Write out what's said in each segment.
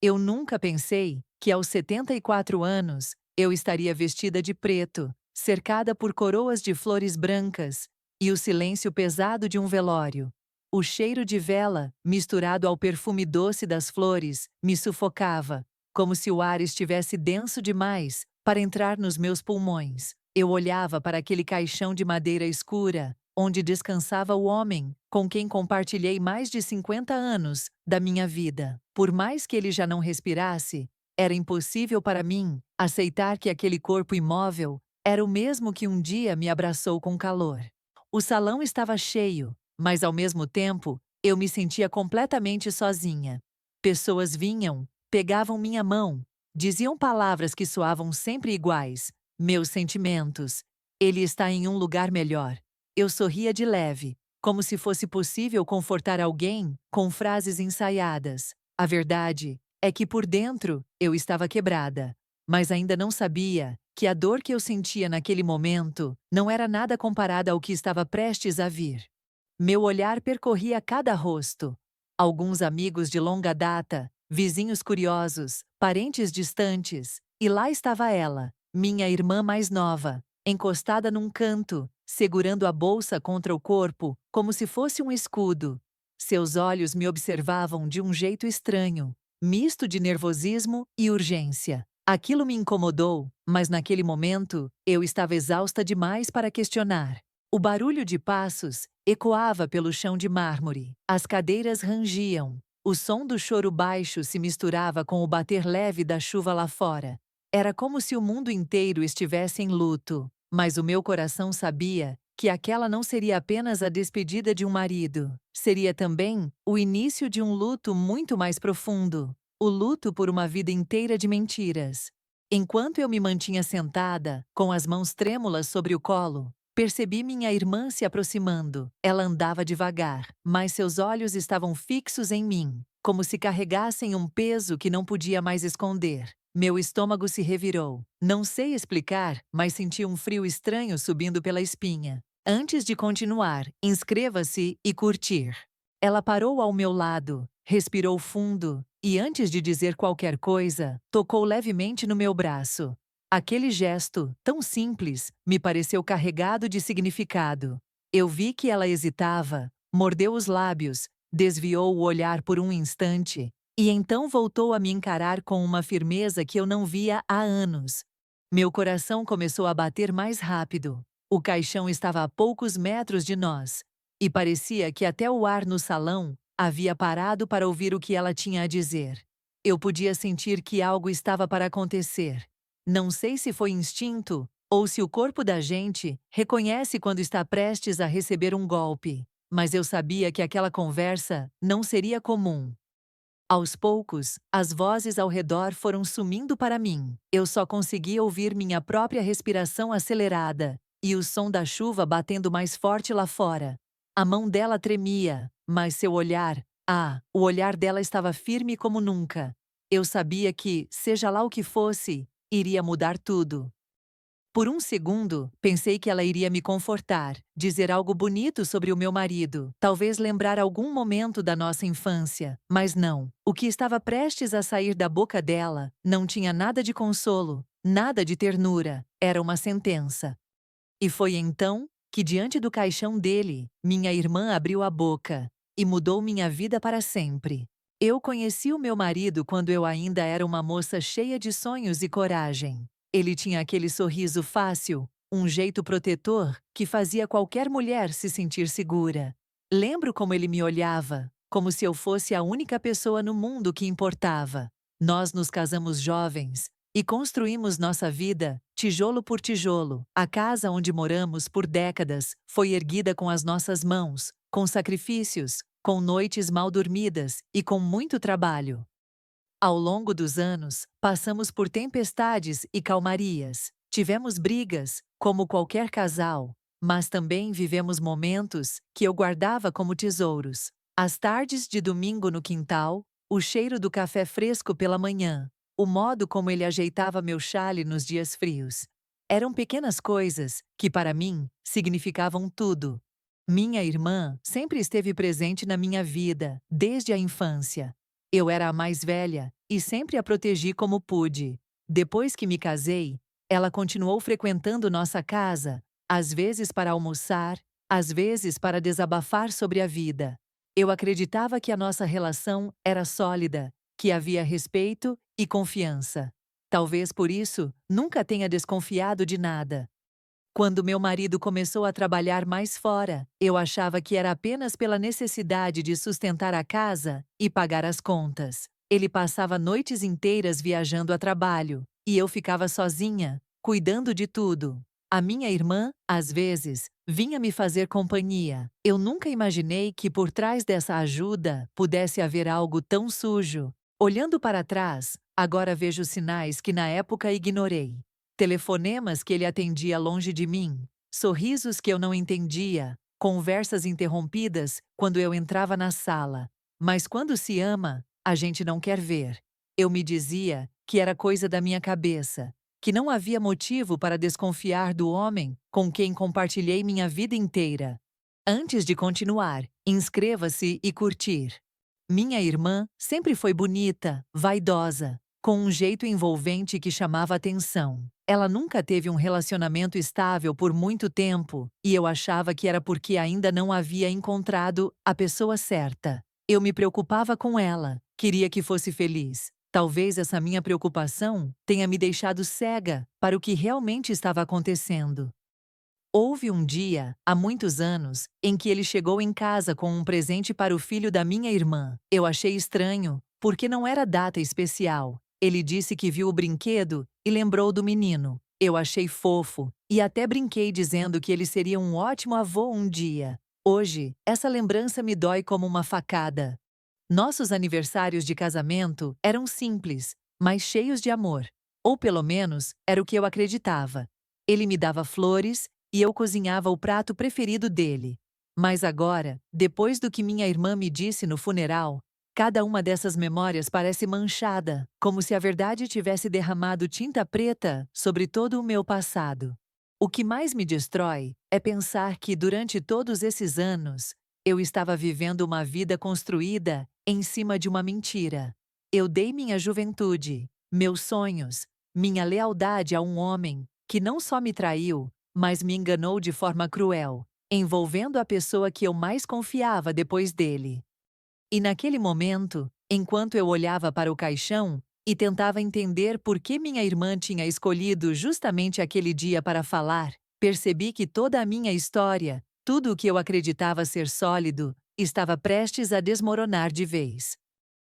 Eu nunca pensei que aos 74 anos eu estaria vestida de preto, cercada por coroas de flores brancas e o silêncio pesado de um velório. O cheiro de vela, misturado ao perfume doce das flores, me sufocava, como se o ar estivesse denso demais para entrar nos meus pulmões. Eu olhava para aquele caixão de madeira escura, onde descansava o homem com quem compartilhei mais de 50 anos da minha vida. Por mais que ele já não respirasse, era impossível para mim aceitar que aquele corpo imóvel era o mesmo que um dia me abraçou com calor. O salão estava cheio, mas ao mesmo tempo eu me sentia completamente sozinha. Pessoas vinham, pegavam minha mão, diziam palavras que soavam sempre iguais: meus sentimentos. Ele está em um lugar melhor. Eu sorria de leve, como se fosse possível confortar alguém com frases ensaiadas. A verdade é que por dentro eu estava quebrada, mas ainda não sabia que a dor que eu sentia naquele momento não era nada comparada ao que estava prestes a vir. Meu olhar percorria cada rosto. Alguns amigos de longa data, vizinhos curiosos, parentes distantes, e lá estava ela, minha irmã mais nova, encostada num canto, segurando a bolsa contra o corpo, como se fosse um escudo. Seus olhos me observavam de um jeito estranho, misto de nervosismo e urgência. Aquilo me incomodou, mas naquele momento eu estava exausta demais para questionar. O barulho de passos ecoava pelo chão de mármore. As cadeiras rangiam. O som do choro baixo se misturava com o bater leve da chuva lá fora. Era como se o mundo inteiro estivesse em luto, mas o meu coração sabia que aquela não seria apenas a despedida de um marido, seria também o início de um luto muito mais profundo, o luto por uma vida inteira de mentiras. Enquanto eu me mantinha sentada, com as mãos trêmulas sobre o colo, percebi minha irmã se aproximando. Ela andava devagar, mas seus olhos estavam fixos em mim, como se carregassem um peso que não podia mais esconder. Meu estômago se revirou. Não sei explicar, mas senti um frio estranho subindo pela espinha. Antes de continuar, inscreva-se e curtir. Ela parou ao meu lado, respirou fundo e, antes de dizer qualquer coisa, tocou levemente no meu braço. Aquele gesto, tão simples, me pareceu carregado de significado. Eu vi que ela hesitava, mordeu os lábios, desviou o olhar por um instante, e então voltou a me encarar com uma firmeza que eu não via há anos. Meu coração começou a bater mais rápido. O caixão estava a poucos metros de nós, e parecia que até o ar no salão havia parado para ouvir o que ela tinha a dizer. Eu podia sentir que algo estava para acontecer. Não sei se foi instinto ou se o corpo da gente reconhece quando está prestes a receber um golpe, mas eu sabia que aquela conversa não seria comum. Aos poucos, as vozes ao redor foram sumindo para mim. Eu só conseguia ouvir minha própria respiração acelerada e o som da chuva batendo mais forte lá fora. A mão dela tremia, mas seu olhar, o olhar dela estava firme como nunca. Eu sabia que, seja lá o que fosse, iria mudar tudo. Por um segundo, pensei que ela iria me confortar, dizer algo bonito sobre o meu marido, talvez lembrar algum momento da nossa infância, mas não. O que estava prestes a sair da boca dela não tinha nada de consolo, nada de ternura, era uma sentença. E foi então que, diante do caixão dele, minha irmã abriu a boca e mudou minha vida para sempre. Eu conheci o meu marido quando eu ainda era uma moça cheia de sonhos e coragem. Ele tinha aquele sorriso fácil, um jeito protetor que fazia qualquer mulher se sentir segura. Lembro como ele me olhava, como se eu fosse a única pessoa no mundo que importava. Nós nos casamos jovens e construímos nossa vida, tijolo por tijolo. A casa onde moramos por décadas foi erguida com as nossas mãos, com sacrifícios, com noites mal dormidas e com muito trabalho. Ao longo dos anos, passamos por tempestades e calmarias. Tivemos brigas, como qualquer casal, mas também vivemos momentos que eu guardava como tesouros. As tardes de domingo no quintal, o cheiro do café fresco pela manhã, o modo como ele ajeitava meu chale nos dias frios. Eram pequenas coisas que, para mim, significavam tudo. Minha irmã sempre esteve presente na minha vida, desde a infância. Eu era a mais velha, e sempre a protegi como pude. Depois que me casei, ela continuou frequentando nossa casa, às vezes para almoçar, às vezes para desabafar sobre a vida. Eu acreditava que a nossa relação era sólida, que havia respeito e confiança. Talvez por isso, nunca tenha desconfiado de nada. Quando meu marido começou a trabalhar mais fora, eu achava que era apenas pela necessidade de sustentar a casa e pagar as contas. Ele passava noites inteiras viajando a trabalho, e eu ficava sozinha, cuidando de tudo. A minha irmã, às vezes, vinha me fazer companhia. Eu nunca imaginei que por trás dessa ajuda pudesse haver algo tão sujo. Olhando para trás, agora vejo sinais que na época ignorei. Telefonemas que ele atendia longe de mim, sorrisos que eu não entendia, conversas interrompidas quando eu entrava na sala. Mas quando se ama, a gente não quer ver. Eu me dizia que era coisa da minha cabeça, que não havia motivo para desconfiar do homem com quem compartilhei minha vida inteira. Antes de continuar, inscreva-se e curtir. Minha irmã sempre foi bonita, vaidosa, com um jeito envolvente que chamava atenção. Ela nunca teve um relacionamento estável por muito tempo, e eu achava que era porque ainda não havia encontrado a pessoa certa. Eu me preocupava com ela, queria que fosse feliz. Talvez essa minha preocupação tenha me deixado cega para o que realmente estava acontecendo. Houve um dia, há muitos anos, em que ele chegou em casa com um presente para o filho da minha irmã. Eu achei estranho, porque não era data especial. Ele disse que viu o brinquedo e lembrou do menino. Eu achei fofo, e até brinquei dizendo que ele seria um ótimo avô um dia. Hoje, essa lembrança me dói como uma facada. Nossos aniversários de casamento eram simples, mas cheios de amor. Ou pelo menos, era o que eu acreditava. Ele me dava flores, e eu cozinhava o prato preferido dele. Mas agora, depois do que minha irmã me disse no funeral, cada uma dessas memórias parece manchada, como se a verdade tivesse derramado tinta preta sobre todo o meu passado. O que mais me destrói é pensar que, durante todos esses anos, eu estava vivendo uma vida construída em cima de uma mentira. Eu dei minha juventude, meus sonhos, minha lealdade a um homem que não só me traiu, mas me enganou de forma cruel, envolvendo a pessoa que eu mais confiava depois dele. E naquele momento, enquanto eu olhava para o caixão e tentava entender por que minha irmã tinha escolhido justamente aquele dia para falar, percebi que toda a minha história, tudo o que eu acreditava ser sólido, estava prestes a desmoronar de vez.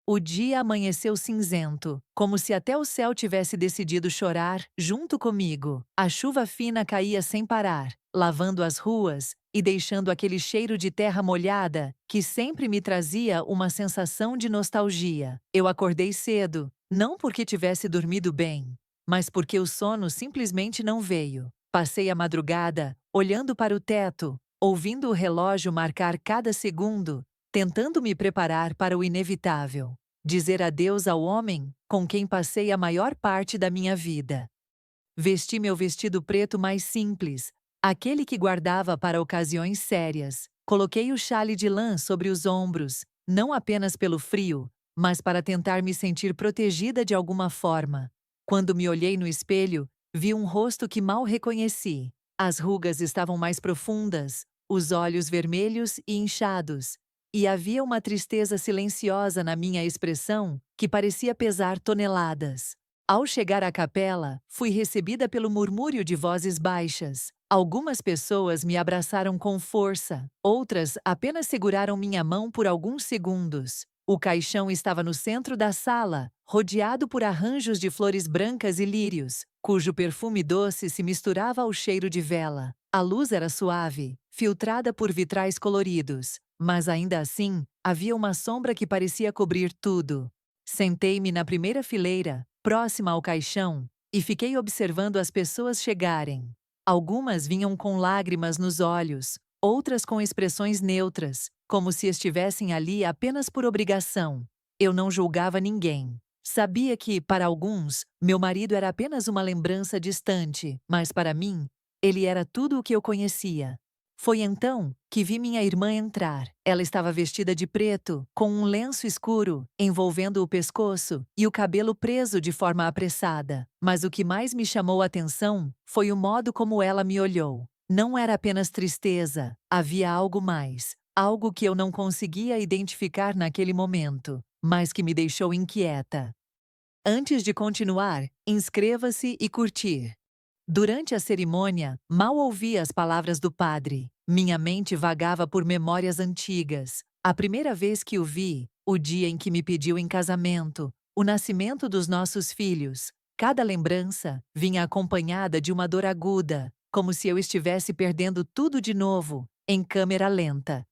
O dia amanheceu cinzento, como se até o céu tivesse decidido chorar junto comigo. A chuva fina caía sem parar, lavando as ruas e deixando aquele cheiro de terra molhada que sempre me trazia uma sensação de nostalgia. Eu acordei cedo, não porque tivesse dormido bem, mas porque o sono simplesmente não veio. Passei a madrugada, olhando para o teto, ouvindo o relógio marcar cada segundo, tentando me preparar para o inevitável. Dizer adeus ao homem com quem passei a maior parte da minha vida. Vesti meu vestido preto mais simples, aquele que guardava para ocasiões sérias. Coloquei o xale de lã sobre os ombros, não apenas pelo frio, mas para tentar me sentir protegida de alguma forma. Quando me olhei no espelho, vi um rosto que mal reconheci. As rugas estavam mais profundas, os olhos vermelhos e inchados, e havia uma tristeza silenciosa na minha expressão que parecia pesar toneladas. Ao chegar à capela, fui recebida pelo murmúrio de vozes baixas. Algumas pessoas me abraçaram com força, outras apenas seguraram minha mão por alguns segundos. O caixão estava no centro da sala, rodeado por arranjos de flores brancas e lírios, cujo perfume doce se misturava ao cheiro de vela. A luz era suave, filtrada por vitrais coloridos, mas ainda assim, havia uma sombra que parecia cobrir tudo. Sentei-me na primeira fileira, próxima ao caixão, e fiquei observando as pessoas chegarem. Algumas vinham com lágrimas nos olhos, outras com expressões neutras, como se estivessem ali apenas por obrigação. Eu não julgava ninguém. Sabia que, para alguns, meu marido era apenas uma lembrança distante, mas para mim, ele era tudo o que eu conhecia. Foi então que vi minha irmã entrar. Ela estava vestida de preto, com um lenço escuro envolvendo o pescoço e o cabelo preso de forma apressada. Mas o que mais me chamou a atenção foi o modo como ela me olhou. Não era apenas tristeza, havia algo mais. Algo que eu não conseguia identificar naquele momento, mas que me deixou inquieta. Antes de continuar, inscreva-se e curtir. Durante a cerimônia, mal ouvi as palavras do padre. Minha mente vagava por memórias antigas. A primeira vez que o vi, o dia em que me pediu em casamento, o nascimento dos nossos filhos. Cada lembrança vinha acompanhada de uma dor aguda, como se eu estivesse perdendo tudo de novo, em câmera lenta.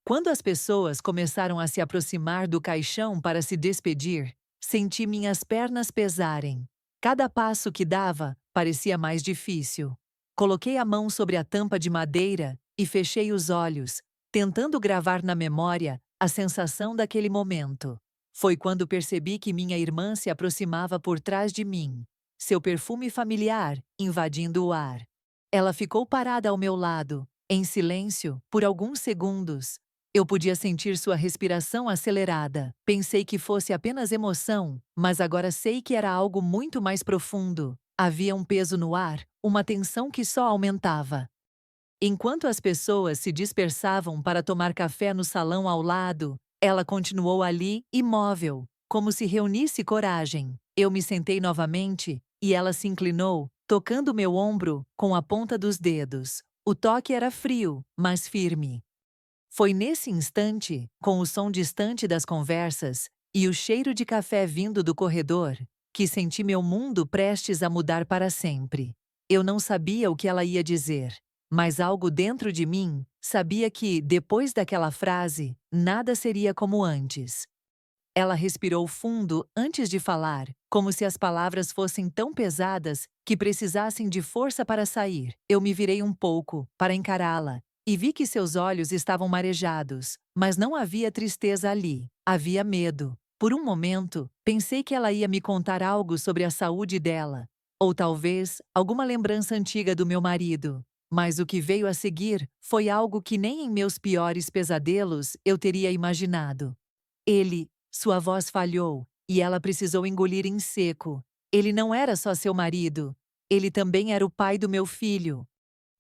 Quando as pessoas começaram a se aproximar do caixão para se despedir, senti minhas pernas pesarem. Cada passo que dava parecia mais difícil. Coloquei a mão sobre a tampa de madeira e fechei os olhos, tentando gravar na memória a sensação daquele momento. Foi quando percebi que minha irmã se aproximava por trás de mim, seu perfume familiar invadindo o ar. Ela ficou parada ao meu lado, em silêncio, por alguns segundos. Eu podia sentir sua respiração acelerada. Pensei que fosse apenas emoção, mas agora sei que era algo muito mais profundo. Havia um peso no ar, uma tensão que só aumentava. Enquanto as pessoas se dispersavam para tomar café no salão ao lado, ela continuou ali, imóvel, como se reunisse coragem. Eu me sentei novamente e ela se inclinou, tocando meu ombro com a ponta dos dedos. O toque era frio, mas firme. Foi nesse instante, com o som distante das conversas e o cheiro de café vindo do corredor, que senti meu mundo prestes a mudar para sempre. Eu não sabia o que ela ia dizer, mas algo dentro de mim sabia que, depois daquela frase, nada seria como antes. Ela respirou fundo antes de falar, como se as palavras fossem tão pesadas que precisassem de força para sair. Eu me virei um pouco, para encará-la, e vi que seus olhos estavam marejados, mas não havia tristeza ali, havia medo. Por um momento, pensei que ela ia me contar algo sobre a saúde dela, ou talvez alguma lembrança antiga do meu marido. Mas o que veio a seguir foi algo que nem em meus piores pesadelos eu teria imaginado. Sua voz falhou, e ela precisou engolir em seco. Ele não era só seu marido. Ele também era o pai do meu filho.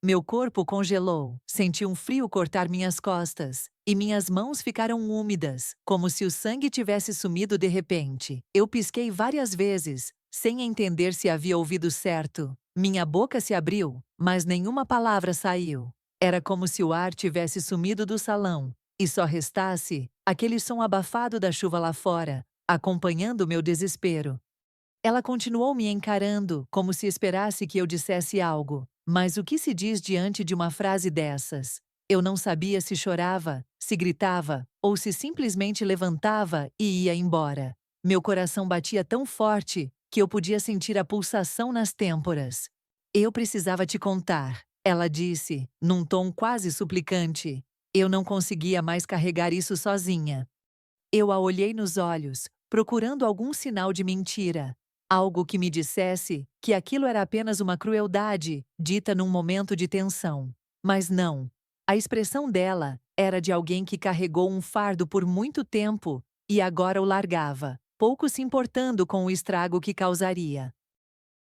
Meu corpo congelou, senti um frio cortar minhas costas, e minhas mãos ficaram úmidas, como se o sangue tivesse sumido de repente. Eu pisquei várias vezes, sem entender se havia ouvido certo. Minha boca se abriu, mas nenhuma palavra saiu. Era como se o ar tivesse sumido do salão, e só restasse aquele som abafado da chuva lá fora, acompanhando meu desespero. Ela continuou me encarando, como se esperasse que eu dissesse algo. Mas o que se diz diante de uma frase dessas? Eu não sabia se chorava, se gritava, ou se simplesmente levantava e ia embora. Meu coração batia tão forte que eu podia sentir a pulsação nas têmporas. Eu precisava te contar, ela disse, num tom quase suplicante. Eu não conseguia mais carregar isso sozinha. Eu a olhei nos olhos, procurando algum sinal de mentira. Algo que me dissesse que aquilo era apenas uma crueldade, dita num momento de tensão. Mas não. A expressão dela era de alguém que carregou um fardo por muito tempo e agora o largava, pouco se importando com o estrago que causaria.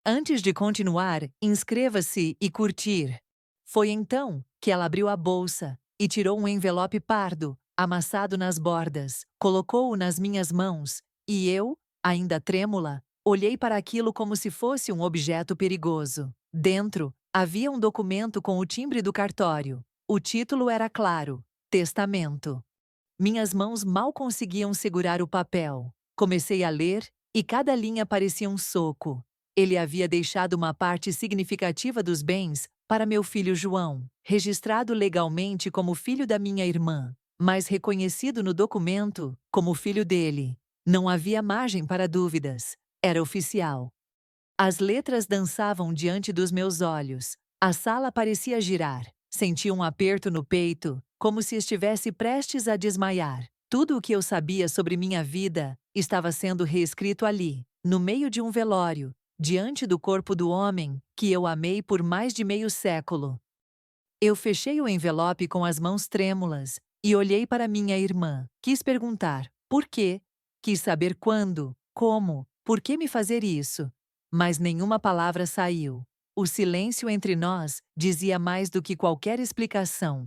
Antes de continuar, inscreva-se e curtir. Foi então que ela abriu a bolsa e tirou um envelope pardo, amassado nas bordas, colocou-o nas minhas mãos, e eu, ainda trêmula, olhei para aquilo como se fosse um objeto perigoso. Dentro, havia um documento com o timbre do cartório. O título era claro: Testamento. Minhas mãos mal conseguiam segurar o papel. Comecei a ler, e cada linha parecia um soco. Ele havia deixado uma parte significativa dos bens para meu filho João, registrado legalmente como filho da minha irmã, mas reconhecido no documento como filho dele. Não havia margem para dúvidas. Era oficial. As letras dançavam diante dos meus olhos. A sala parecia girar. Senti um aperto no peito, como se estivesse prestes a desmaiar. Tudo o que eu sabia sobre minha vida estava sendo reescrito ali, no meio de um velório, diante do corpo do homem que eu amei por mais de meio século. Eu fechei o envelope com as mãos trêmulas e olhei para minha irmã. Quis perguntar por quê, quis saber quando, como, por que me fazer isso, mas nenhuma palavra saiu. O silêncio entre nós dizia mais do que qualquer explicação.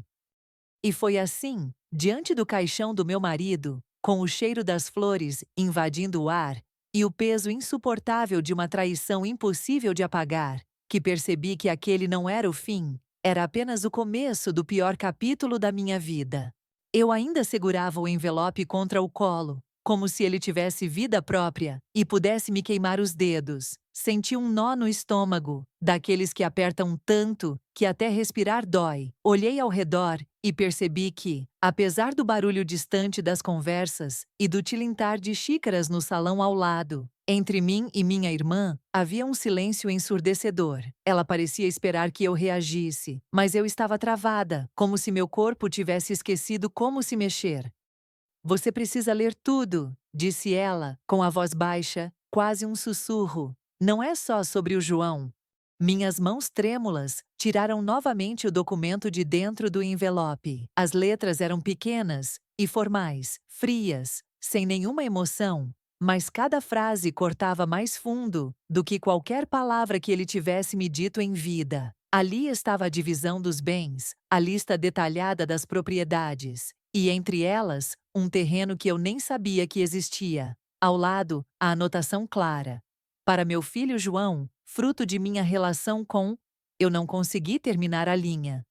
E foi assim, diante do caixão do meu marido, com o cheiro das flores invadindo o ar e o peso insuportável de uma traição impossível de apagar, que percebi que aquele não era o fim, era apenas o começo do pior capítulo da minha vida. Eu ainda segurava o envelope contra o colo, como se ele tivesse vida própria e pudesse me queimar os dedos. Senti um nó no estômago, daqueles que apertam tanto que até respirar dói. Olhei ao redor e percebi que, apesar do barulho distante das conversas e do tilintar de xícaras no salão ao lado, entre mim e minha irmã havia um silêncio ensurdecedor. Ela parecia esperar que eu reagisse, mas eu estava travada, como se meu corpo tivesse esquecido como se mexer. Você precisa ler tudo, disse ela, com a voz baixa, quase um sussurro. Não é só sobre o João. Minhas mãos trêmulas tiraram novamente o documento de dentro do envelope. As letras eram pequenas e formais, frias, sem nenhuma emoção, mas cada frase cortava mais fundo do que qualquer palavra que ele tivesse me dito em vida. Ali estava a divisão dos bens, a lista detalhada das propriedades, e entre elas, um terreno que eu nem sabia que existia. Ao lado, a anotação clara: para meu filho João, fruto de minha relação com... Eu não consegui terminar a linha.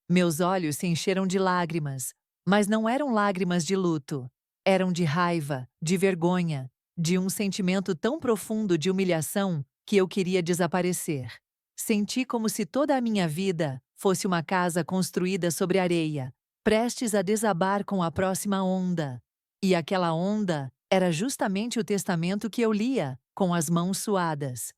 Meus olhos se encheram de lágrimas, mas não eram lágrimas de luto. Eram de raiva, de vergonha, de um sentimento tão profundo de humilhação que eu queria desaparecer. Senti como se toda a minha vida fosse uma casa construída sobre areia, prestes a desabar com a próxima onda. E aquela onda era justamente o testamento que eu lia, com as mãos suadas.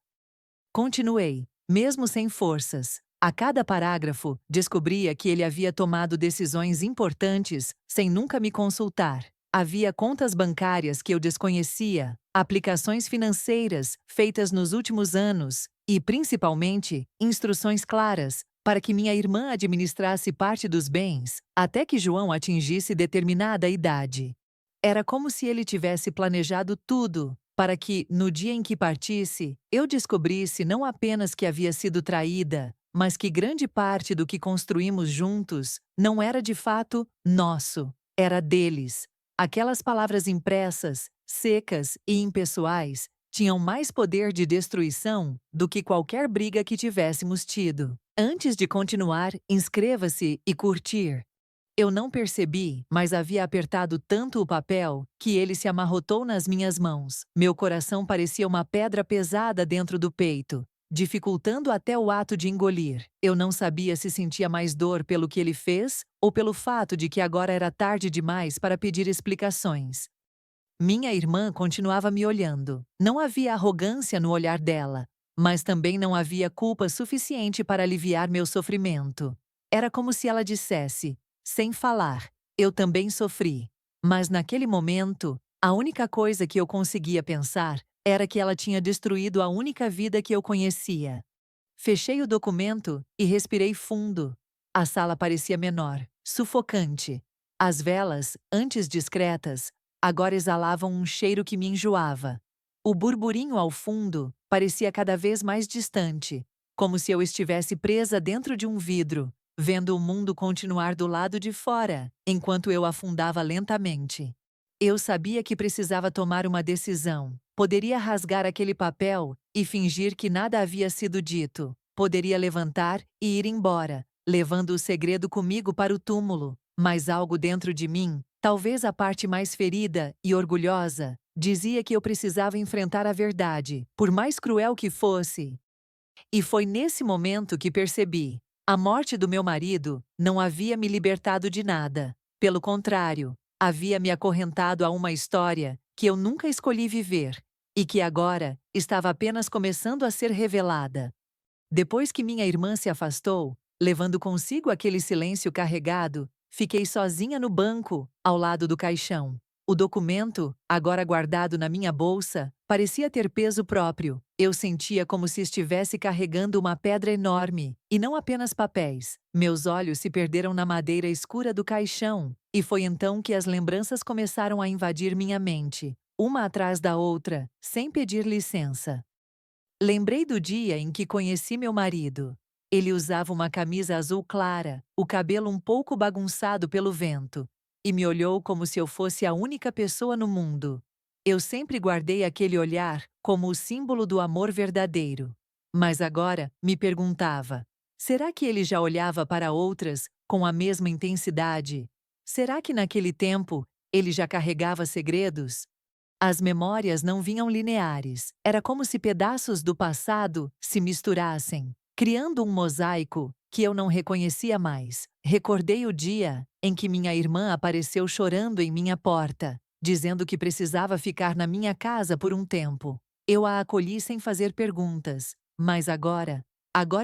Continuei, mesmo sem forças. A cada parágrafo, descobria que ele havia tomado decisões importantes sem nunca me consultar. Havia contas bancárias que eu desconhecia, aplicações financeiras feitas nos últimos anos e, principalmente, instruções claras para que minha irmã administrasse parte dos bens até que João atingisse determinada idade. Era como se ele tivesse planejado tudo para que, no dia em que partisse, eu descobrisse não apenas que havia sido traída, mas que grande parte do que construímos juntos não era de fato nosso, era deles. Aquelas palavras impressas, secas e impessoais, tinham mais poder de destruição do que qualquer briga que tivéssemos tido. Antes de continuar, inscreva-se e curtir. Eu não percebi, mas havia apertado tanto o papel que ele se amarrotou nas minhas mãos. Meu coração parecia uma pedra pesada dentro do peito, dificultando até o ato de engolir. Eu não sabia se sentia mais dor pelo que ele fez ou pelo fato de que agora era tarde demais para pedir explicações. Minha irmã continuava me olhando. Não havia arrogância no olhar dela, mas também não havia culpa suficiente para aliviar meu sofrimento. Era como se ela dissesse, sem falar: eu também sofri. Mas naquele momento, a única coisa que eu conseguia pensar era que ela tinha destruído a única vida que eu conhecia. Fechei o documento e respirei fundo. A sala parecia menor, sufocante. As velas, antes discretas, agora exalavam um cheiro que me enjoava. O burburinho ao fundo parecia cada vez mais distante, como se eu estivesse presa dentro de um vidro, vendo o mundo continuar do lado de fora, enquanto eu afundava lentamente. Eu sabia que precisava tomar uma decisão. Poderia rasgar aquele papel e fingir que nada havia sido dito. Poderia levantar e ir embora, levando o segredo comigo para o túmulo. Mas algo dentro de mim, talvez a parte mais ferida e orgulhosa, dizia que eu precisava enfrentar a verdade, por mais cruel que fosse. E foi nesse momento que percebi: a morte do meu marido não havia me libertado de nada. Pelo contrário, havia me acorrentado a uma história que eu nunca escolhi viver e que agora estava apenas começando a ser revelada. Depois que minha irmã se afastou, levando consigo aquele silêncio carregado, fiquei sozinha no banco, ao lado do caixão. O documento, agora guardado na minha bolsa, parecia ter peso próprio. Eu sentia como se estivesse carregando uma pedra enorme, e não apenas papéis. Meus olhos se perderam na madeira escura do caixão, e foi então que as lembranças começaram a invadir minha mente, uma atrás da outra, sem pedir licença. Lembrei do dia em que conheci meu marido. Ele usava uma camisa azul clara, o cabelo um pouco bagunçado pelo vento, e me olhou como se eu fosse a única pessoa no mundo. Eu sempre guardei aquele olhar como o símbolo do amor verdadeiro. Mas agora me perguntava: será que ele já olhava para outras com a mesma intensidade? Será que naquele tempo ele já carregava segredos? As memórias não vinham lineares, era como se pedaços do passado se misturassem, criando um mosaico que eu não reconhecia mais. Recordei o dia em que minha irmã apareceu chorando em minha porta, dizendo que precisava ficar na minha casa por um tempo. Eu a acolhi sem fazer perguntas, mas agora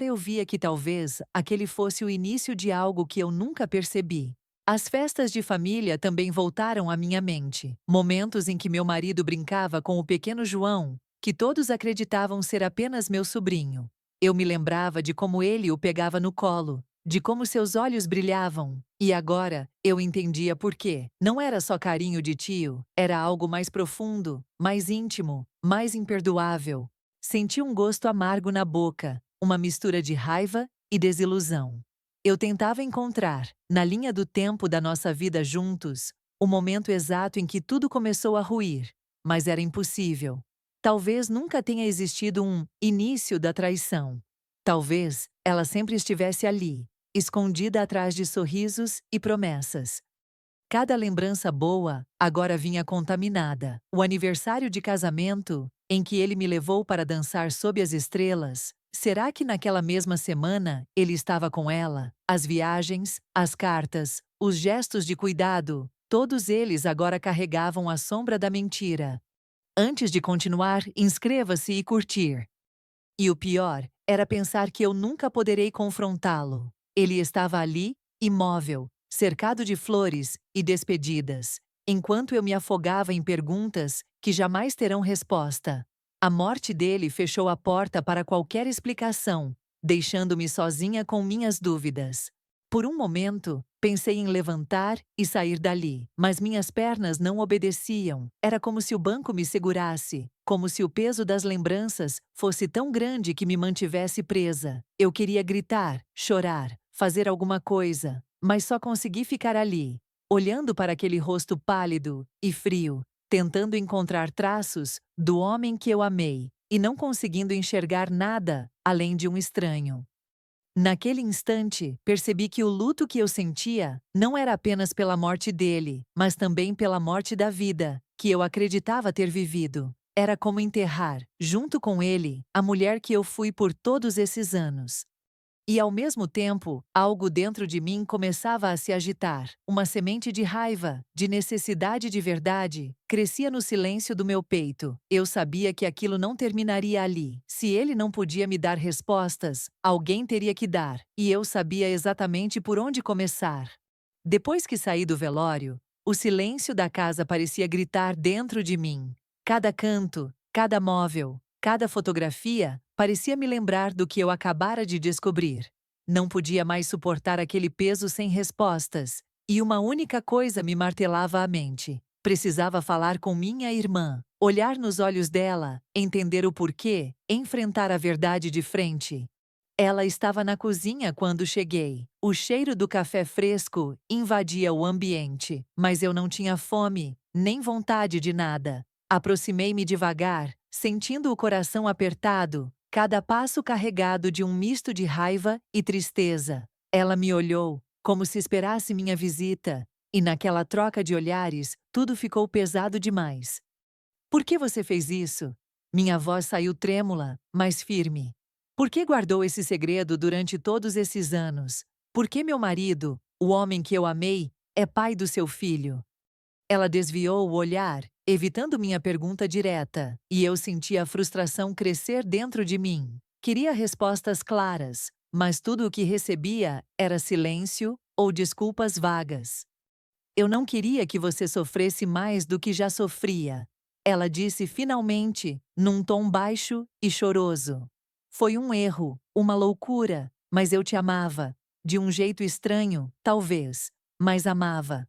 eu via que talvez aquele fosse o início de algo que eu nunca percebi. As festas de família também voltaram à minha mente. Momentos em que meu marido brincava com o pequeno João, que todos acreditavam ser apenas meu sobrinho. Eu me lembrava de como ele o pegava no colo, de como seus olhos brilhavam. E agora, eu entendia por quê. Não era só carinho de tio, era algo mais profundo, mais íntimo, mais imperdoável. Senti um gosto amargo na boca, uma mistura de raiva e desilusão. Eu tentava encontrar, na linha do tempo da nossa vida juntos, o momento exato em que tudo começou a ruir, mas era impossível. Talvez nunca tenha existido um início da traição. Talvez ela sempre estivesse ali, escondida atrás de sorrisos e promessas. Cada lembrança boa agora vinha contaminada. O aniversário de casamento, em que ele me levou para dançar sob as estrelas, será que naquela mesma semana ele estava com ela? As viagens, as cartas, os gestos de cuidado, todos eles agora carregavam a sombra da mentira. Antes de continuar, inscreva-se e curtir. E o pior era pensar que eu nunca poderei confrontá-lo. Ele estava ali, imóvel, cercado de flores e despedidas, enquanto eu me afogava em perguntas que jamais terão resposta. A morte dele fechou a porta para qualquer explicação, deixando-me sozinha com minhas dúvidas. Por um momento, pensei em levantar e sair dali, mas minhas pernas não obedeciam. Era como se o banco me segurasse, como se o peso das lembranças fosse tão grande que me mantivesse presa. Eu queria gritar, chorar, fazer alguma coisa, mas só consegui ficar ali, olhando para aquele rosto pálido e frio, tentando encontrar traços do homem que eu amei, e não conseguindo enxergar nada além de um estranho. Naquele instante, percebi que o luto que eu sentia não era apenas pela morte dele, mas também pela morte da vida, que eu acreditava ter vivido. Era como enterrar, junto com ele, a mulher que eu fui por todos esses anos. E ao mesmo tempo, algo dentro de mim começava a se agitar. Uma semente de raiva, de necessidade de verdade, crescia no silêncio do meu peito. Eu sabia que aquilo não terminaria ali. Se ele não podia me dar respostas, alguém teria que dar, e eu sabia exatamente por onde começar. Depois que saí do velório, o silêncio da casa parecia gritar dentro de mim. Cada canto, cada móvel, cada fotografia parecia me lembrar do que eu acabara de descobrir. Não podia mais suportar aquele peso sem respostas, e uma única coisa me martelava a mente. Precisava falar com minha irmã, olhar nos olhos dela, entender o porquê, enfrentar a verdade de frente. Ela estava na cozinha quando cheguei. O cheiro do café fresco invadia o ambiente, mas eu não tinha fome, nem vontade de nada. Aproximei-me devagar, sentindo o coração apertado, cada passo carregado de um misto de raiva e tristeza. Ela me olhou, como se esperasse minha visita, e naquela troca de olhares, tudo ficou pesado demais. Por que você fez isso? Minha voz saiu trêmula, mas firme. Por que guardou esse segredo durante todos esses anos? Por que meu marido, o homem que eu amei, é pai do seu filho? Ela desviou o olhar, evitando minha pergunta direta, e eu senti a frustração crescer dentro de mim. Queria respostas claras, mas tudo o que recebia era silêncio ou desculpas vagas. Eu não queria que você sofresse mais do que já sofria. Ela disse finalmente, num tom baixo e choroso. Foi um erro, uma loucura, mas eu te amava. De um jeito estranho, talvez, mas amava.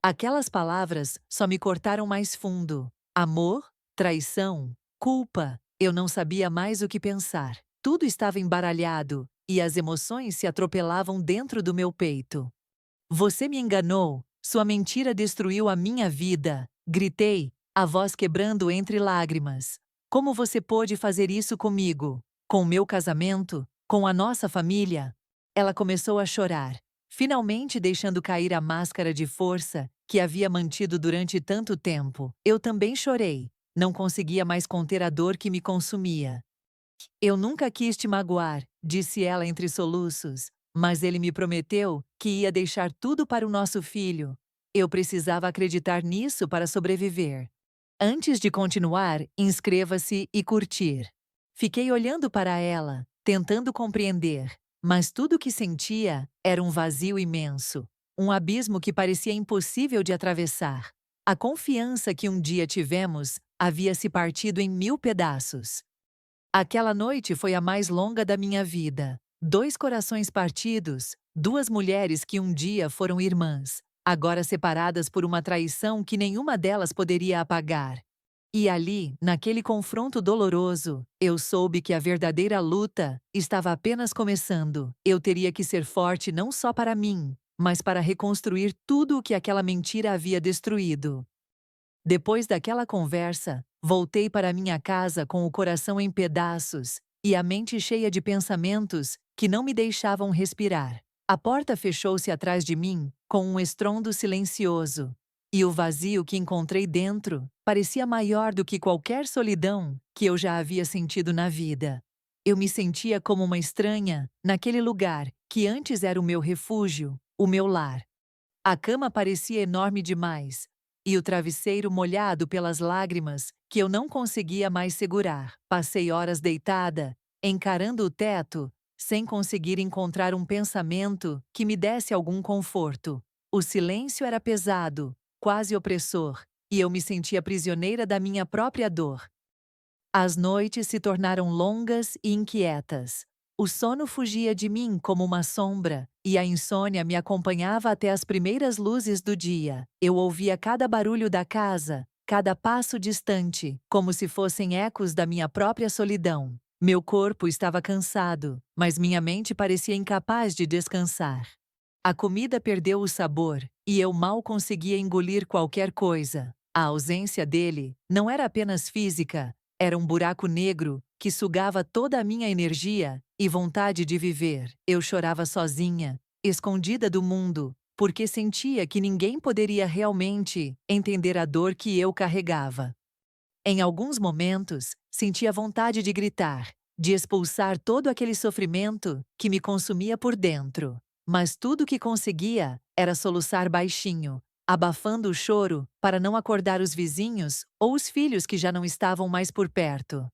Aquelas palavras só me cortaram mais fundo. Amor, traição, culpa. Eu não sabia mais o que pensar. Tudo estava embaralhado, e as emoções se atropelavam dentro do meu peito. Você me enganou, sua mentira destruiu a minha vida, gritei, a voz quebrando entre lágrimas. Como você pôde fazer isso comigo? Com o meu casamento? Com a nossa família? Ela começou a chorar, finalmente deixando cair a máscara de força que havia mantido durante tanto tempo. Eu também chorei, não conseguia mais conter a dor que me consumia. Eu nunca quis te magoar, disse ela entre soluços, mas ele me prometeu que ia deixar tudo para o nosso filho. Eu precisava acreditar nisso para sobreviver. Antes de continuar, inscreva-se e curtir. Fiquei olhando para ela, tentando compreender, mas tudo o que sentia era um vazio imenso, um abismo que parecia impossível de atravessar. A confiança que um dia tivemos havia se partido em 1000 pedaços. Aquela noite foi a mais longa da minha vida. 2 corações partidos, 2 mulheres que um dia foram irmãs, agora separadas por uma traição que nenhuma delas poderia apagar. E ali, naquele confronto doloroso, eu soube que a verdadeira luta estava apenas começando. Eu teria que ser forte não só para mim, mas para reconstruir tudo o que aquela mentira havia destruído. Depois daquela conversa, voltei para minha casa com o coração em pedaços e a mente cheia de pensamentos que não me deixavam respirar. A porta fechou-se atrás de mim com um estrondo silencioso, e o vazio que encontrei dentro parecia maior do que qualquer solidão que eu já havia sentido na vida. Eu me sentia como uma estranha naquele lugar que antes era o meu refúgio, o meu lar. A cama parecia enorme demais, e o travesseiro molhado pelas lágrimas que eu não conseguia mais segurar. Passei horas deitada, encarando o teto, sem conseguir encontrar um pensamento que me desse algum conforto. O silêncio era pesado, quase opressor, e eu me sentia prisioneira da minha própria dor. As noites se tornaram longas e inquietas. O sono fugia de mim como uma sombra, e a insônia me acompanhava até as primeiras luzes do dia. Eu ouvia cada barulho da casa, cada passo distante, como se fossem ecos da minha própria solidão. Meu corpo estava cansado, mas minha mente parecia incapaz de descansar. A comida perdeu o sabor, e eu mal conseguia engolir qualquer coisa. A ausência dele não era apenas física, era um buraco negro que sugava toda a minha energia e vontade de viver. Eu chorava sozinha, escondida do mundo, porque sentia que ninguém poderia realmente entender a dor que eu carregava. Em alguns momentos, sentia vontade de gritar, de expulsar todo aquele sofrimento que me consumia por dentro. Mas tudo o que conseguia era soluçar baixinho, abafando o choro para não acordar os vizinhos ou os filhos que já não estavam mais por perto.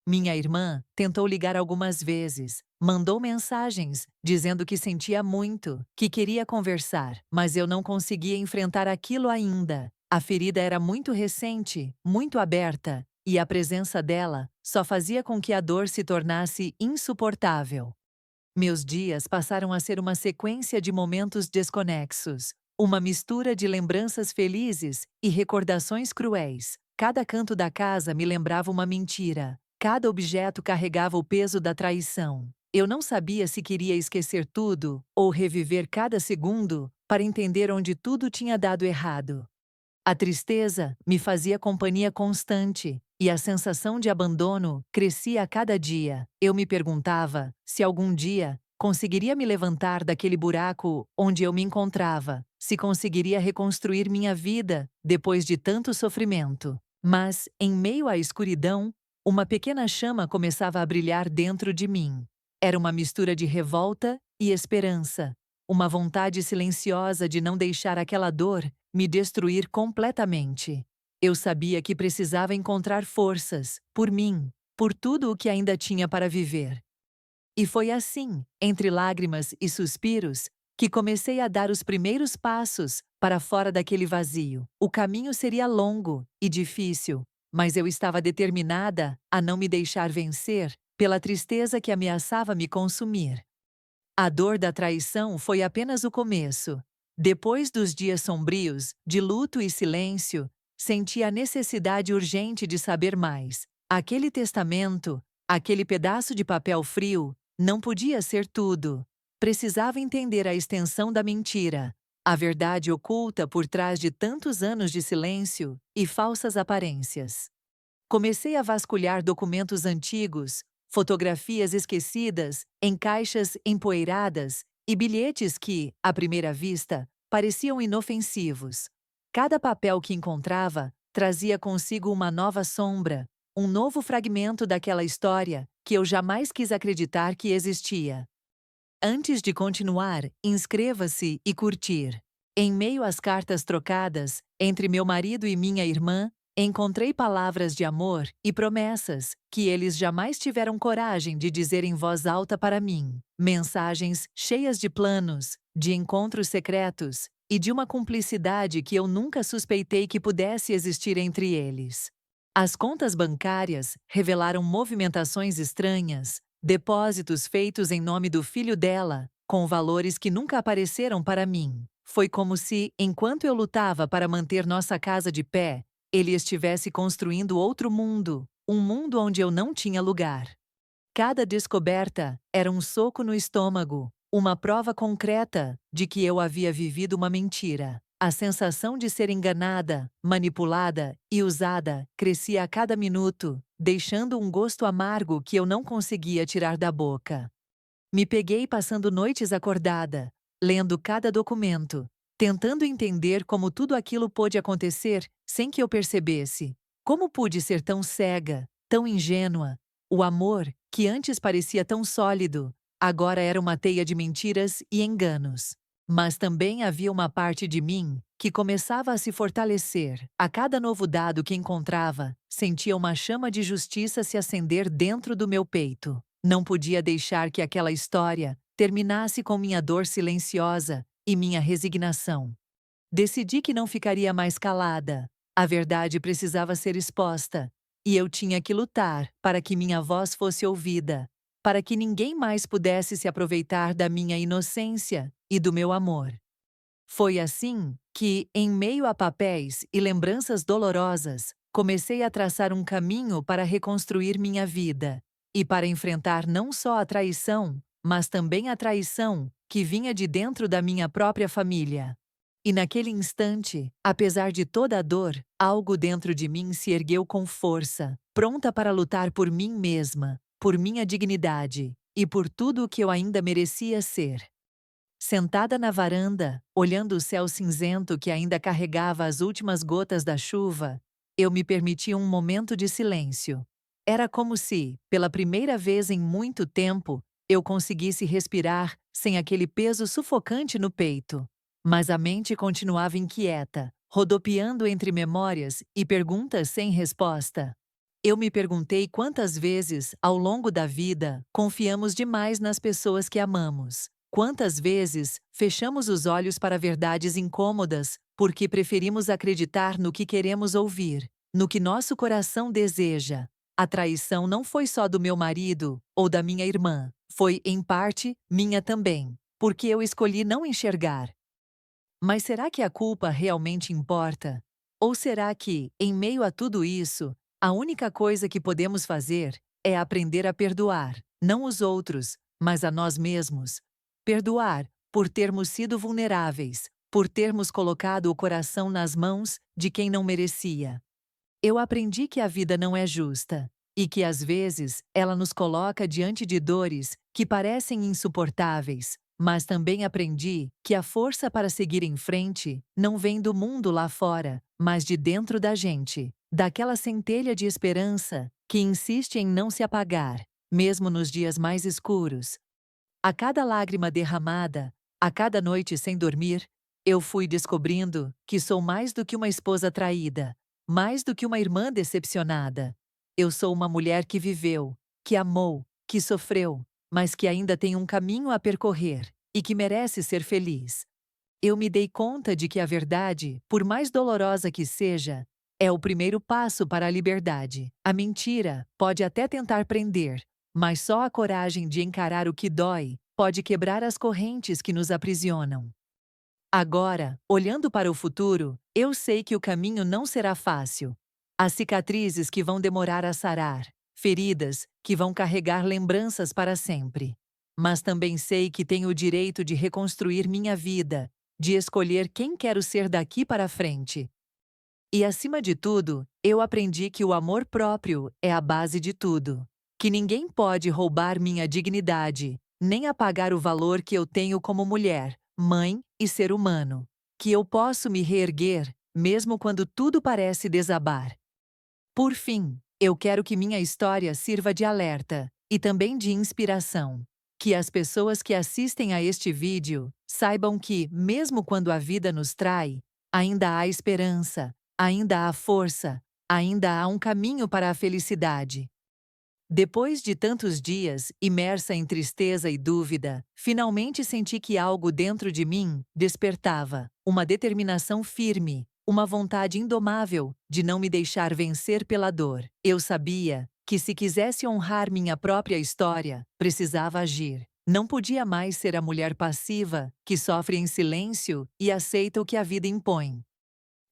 Minha irmã tentou ligar algumas vezes, mandou mensagens dizendo que sentia muito, que queria conversar, mas eu não conseguia enfrentar aquilo ainda. A ferida era muito recente, muito aberta, e a presença dela só fazia com que a dor se tornasse insuportável. Meus dias passaram a ser uma sequência de momentos desconexos, uma mistura de lembranças felizes e recordações cruéis. Cada canto da casa me lembrava uma mentira. Cada objeto carregava o peso da traição. Eu não sabia se queria esquecer tudo ou reviver cada segundo para entender onde tudo tinha dado errado. A tristeza me fazia companhia constante, e a sensação de abandono crescia a cada dia. Eu me perguntava se algum dia conseguiria me levantar daquele buraco onde eu me encontrava, se conseguiria reconstruir minha vida depois de tanto sofrimento. Mas, em meio à escuridão, uma pequena chama começava a brilhar dentro de mim. Era uma mistura de revolta e esperança, uma vontade silenciosa de não deixar aquela dor me destruir completamente. Eu sabia que precisava encontrar forças, por mim, por tudo o que ainda tinha para viver. E foi assim, entre lágrimas e suspiros, que comecei a dar os primeiros passos para fora daquele vazio. O caminho seria longo e difícil, mas eu estava determinada a não me deixar vencer pela tristeza que ameaçava me consumir. A dor da traição foi apenas o começo. Depois dos dias sombrios, de luto e silêncio, senti a necessidade urgente de saber mais. Aquele testamento, aquele pedaço de papel frio, não podia ser tudo. Precisava entender a extensão da mentira, a verdade oculta por trás de tantos anos de silêncio e falsas aparências. Comecei a vasculhar documentos antigos, fotografias esquecidas, em caixas empoeiradas e bilhetes que, à primeira vista, pareciam inofensivos. Cada papel que encontrava trazia consigo uma nova sombra, um novo fragmento daquela história que eu jamais quis acreditar que existia. Antes de continuar, inscreva-se e curtir. Em meio às cartas trocadas entre meu marido e minha irmã, encontrei palavras de amor e promessas que eles jamais tiveram coragem de dizer em voz alta para mim. Mensagens cheias de planos, de encontros secretos e de uma cumplicidade que eu nunca suspeitei que pudesse existir entre eles. As contas bancárias revelaram movimentações estranhas, depósitos feitos em nome do filho dela, com valores que nunca apareceram para mim. Foi como se, enquanto eu lutava para manter nossa casa de pé, ele estivesse construindo outro mundo, um mundo onde eu não tinha lugar. Cada descoberta era um soco no estômago, uma prova concreta de que eu havia vivido uma mentira. A sensação de ser enganada, manipulada e usada crescia a cada minuto, deixando um gosto amargo que eu não conseguia tirar da boca. Me peguei passando noites acordada, lendo cada documento, tentando entender como tudo aquilo pôde acontecer sem que eu percebesse. Como pude ser tão cega, tão ingênua? O amor, que antes parecia tão sólido, agora era uma teia de mentiras e enganos. Mas também havia uma parte de mim que começava a se fortalecer. A cada novo dado que encontrava, sentia uma chama de justiça se acender dentro do meu peito. Não podia deixar que aquela história terminasse com minha dor silenciosa e minha resignação. Decidi que não ficaria mais calada. A verdade precisava ser exposta, e eu tinha que lutar para que minha voz fosse ouvida, para que ninguém mais pudesse se aproveitar da minha inocência e do meu amor. Foi assim que, em meio a papéis e lembranças dolorosas, comecei a traçar um caminho para reconstruir minha vida e para enfrentar não só a traição, mas também a traição que vinha de dentro da minha própria família. E naquele instante, apesar de toda a dor, algo dentro de mim se ergueu com força, pronta para lutar por mim mesma, por minha dignidade e por tudo o que eu ainda merecia ser. Sentada na varanda, olhando o céu cinzento que ainda carregava as últimas gotas da chuva, eu me permiti um momento de silêncio. Era como se, pela primeira vez em muito tempo, eu conseguisse respirar sem aquele peso sufocante no peito. Mas a mente continuava inquieta, rodopiando entre memórias e perguntas sem resposta. Eu me perguntei quantas vezes, ao longo da vida, confiamos demais nas pessoas que amamos. Quantas vezes fechamos os olhos para verdades incômodas porque preferimos acreditar no que queremos ouvir, no que nosso coração deseja. A traição não foi só do meu marido ou da minha irmã, foi, em parte, minha também, porque eu escolhi não enxergar. Mas será que a culpa realmente importa? Ou será que, em meio a tudo isso, a única coisa que podemos fazer é aprender a perdoar, não os outros, mas a nós mesmos? Perdoar por termos sido vulneráveis, por termos colocado o coração nas mãos de quem não merecia. Eu aprendi que a vida não é justa e que, às vezes, ela nos coloca diante de dores que parecem insuportáveis, mas também aprendi que a força para seguir em frente não vem do mundo lá fora, mas de dentro da gente, daquela centelha de esperança que insiste em não se apagar, mesmo nos dias mais escuros. A cada lágrima derramada, a cada noite sem dormir, eu fui descobrindo que sou mais do que uma esposa traída, mais do que uma irmã decepcionada. Eu sou uma mulher que viveu, que amou, que sofreu, mas que ainda tem um caminho a percorrer e que merece ser feliz. Eu me dei conta de que a verdade, por mais dolorosa que seja, é o primeiro passo para a liberdade. A mentira pode até tentar prender, mas só a coragem de encarar o que dói pode quebrar as correntes que nos aprisionam. Agora, olhando para o futuro, eu sei que o caminho não será fácil. Há cicatrizes que vão demorar a sarar, feridas que vão carregar lembranças para sempre. Mas também sei que tenho o direito de reconstruir minha vida, de escolher quem quero ser daqui para frente. E acima de tudo, eu aprendi que o amor próprio é a base de tudo. Que ninguém pode roubar minha dignidade, nem apagar o valor que eu tenho como mulher, mãe e ser humano. Que eu posso me reerguer, mesmo quando tudo parece desabar. Por fim, eu quero que minha história sirva de alerta e também de inspiração. Que as pessoas que assistem a este vídeo saibam que, mesmo quando a vida nos trai, ainda há esperança, ainda há força, ainda há um caminho para a felicidade. Depois de tantos dias, imersa em tristeza e dúvida, finalmente senti que algo dentro de mim despertava, uma determinação firme, uma vontade indomável de não me deixar vencer pela dor. Eu sabia que, se quisesse honrar minha própria história, precisava agir. Não podia mais ser a mulher passiva, que sofre em silêncio e aceita o que a vida impõe.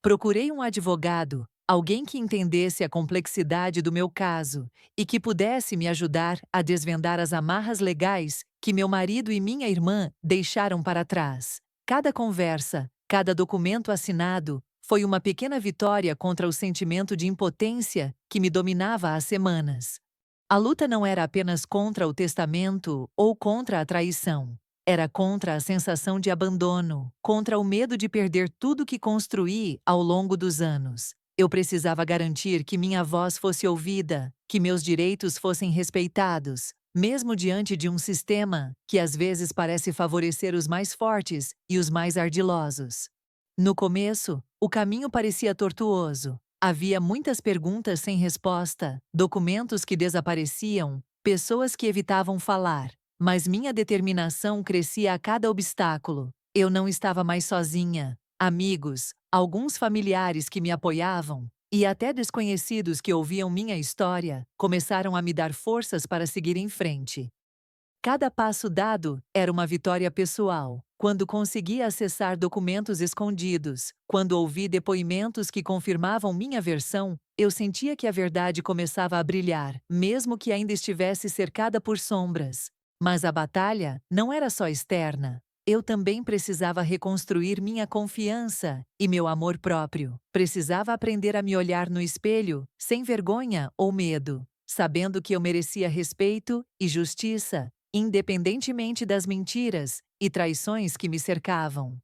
Procurei um advogado, alguém que entendesse a complexidade do meu caso e que pudesse me ajudar a desvendar as amarras legais que meu marido e minha irmã deixaram para trás. Cada conversa, cada documento assinado, foi uma pequena vitória contra o sentimento de impotência que me dominava há semanas. A luta não era apenas contra o testamento ou contra a traição. Era contra a sensação de abandono, contra o medo de perder tudo que construí ao longo dos anos. Eu precisava garantir que minha voz fosse ouvida, que meus direitos fossem respeitados, mesmo diante de um sistema que às vezes parece favorecer os mais fortes e os mais ardilosos. No começo, o caminho parecia tortuoso. Havia muitas perguntas sem resposta, documentos que desapareciam, pessoas que evitavam falar. Mas minha determinação crescia a cada obstáculo. Eu não estava mais sozinha. Amigos, alguns familiares que me apoiavam, e até desconhecidos que ouviam minha história, começaram a me dar forças para seguir em frente. Cada passo dado era uma vitória pessoal. Quando consegui acessar documentos escondidos, quando ouvi depoimentos que confirmavam minha versão, eu sentia que a verdade começava a brilhar, mesmo que ainda estivesse cercada por sombras. Mas a batalha não era só externa. Eu também precisava reconstruir minha confiança e meu amor próprio. Precisava aprender a me olhar no espelho, sem vergonha ou medo, sabendo que eu merecia respeito e justiça, independentemente das mentiras e traições que me cercavam.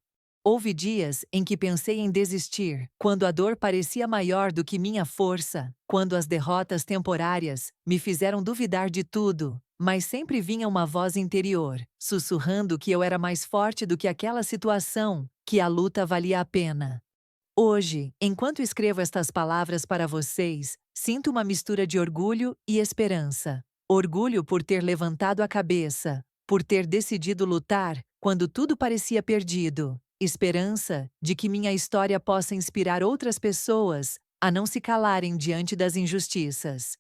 Houve dias em que pensei em desistir, quando a dor parecia maior do que minha força, quando as derrotas temporárias me fizeram duvidar de tudo, mas sempre vinha uma voz interior, sussurrando que eu era mais forte do que aquela situação, que a luta valia a pena. Hoje, enquanto escrevo estas palavras para vocês, sinto uma mistura de orgulho e esperança. Orgulho por ter levantado a cabeça, por ter decidido lutar quando tudo parecia perdido. Esperança de que minha história possa inspirar outras pessoas a não se calarem diante das injustiças.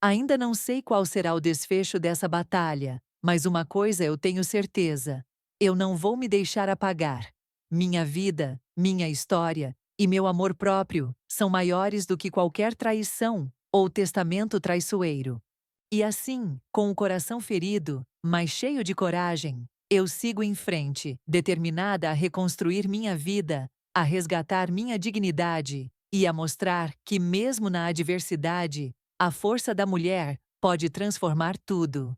Ainda não sei qual será o desfecho dessa batalha, mas uma coisa eu tenho certeza: eu não vou me deixar apagar. Minha vida, minha história e meu amor próprio são maiores do que qualquer traição ou testamento traiçoeiro. E assim, com o coração ferido, mas cheio de coragem, eu sigo em frente, determinada a reconstruir minha vida, a resgatar minha dignidade e a mostrar que, mesmo na adversidade, a força da mulher pode transformar tudo.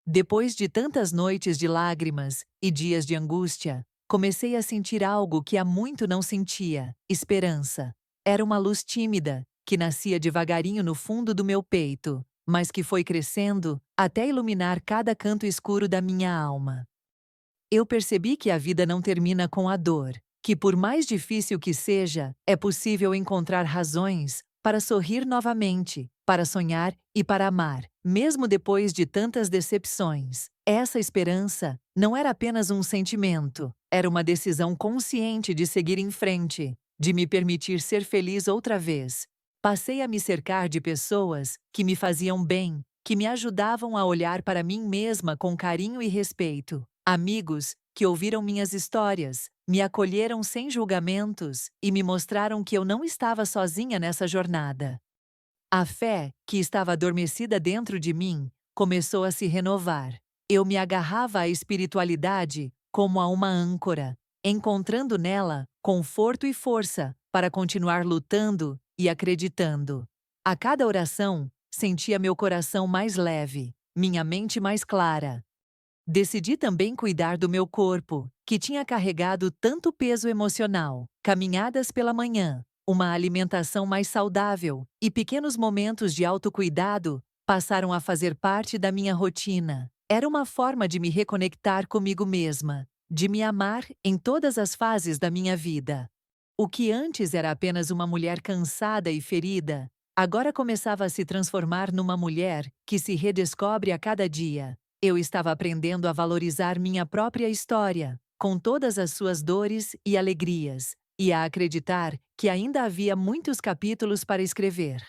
Depois de tantas noites de lágrimas e dias de angústia, comecei a sentir algo que há muito não sentia: esperança. Era uma luz tímida, que nascia devagarinho no fundo do meu peito, mas que foi crescendo até iluminar cada canto escuro da minha alma. Eu percebi que a vida não termina com a dor, que por mais difícil que seja, é possível encontrar razões para sorrir novamente, para sonhar e para amar, mesmo depois de tantas decepções. Essa esperança não era apenas um sentimento, era uma decisão consciente de seguir em frente, de me permitir ser feliz outra vez. Passei a me cercar de pessoas que me faziam bem, que me ajudavam a olhar para mim mesma com carinho e respeito. Amigos que ouviram minhas histórias, me acolheram sem julgamentos e me mostraram que eu não estava sozinha nessa jornada. A fé, que estava adormecida dentro de mim, começou a se renovar. Eu me agarrava à espiritualidade como a uma âncora, encontrando nela conforto e força para continuar lutando e acreditando. A cada oração, sentia meu coração mais leve, minha mente mais clara. Decidi também cuidar do meu corpo, que tinha carregado tanto peso emocional, caminhadas pela manhã, uma alimentação mais saudável e pequenos momentos de autocuidado passaram a fazer parte da minha rotina. Era uma forma de me reconectar comigo mesma, de me amar em todas as fases da minha vida. O que antes era apenas uma mulher cansada e ferida, agora começava a se transformar numa mulher que se redescobre a cada dia. Eu estava aprendendo a valorizar minha própria história, com todas as suas dores e alegrias, e a acreditar que ainda havia muitos capítulos para escrever.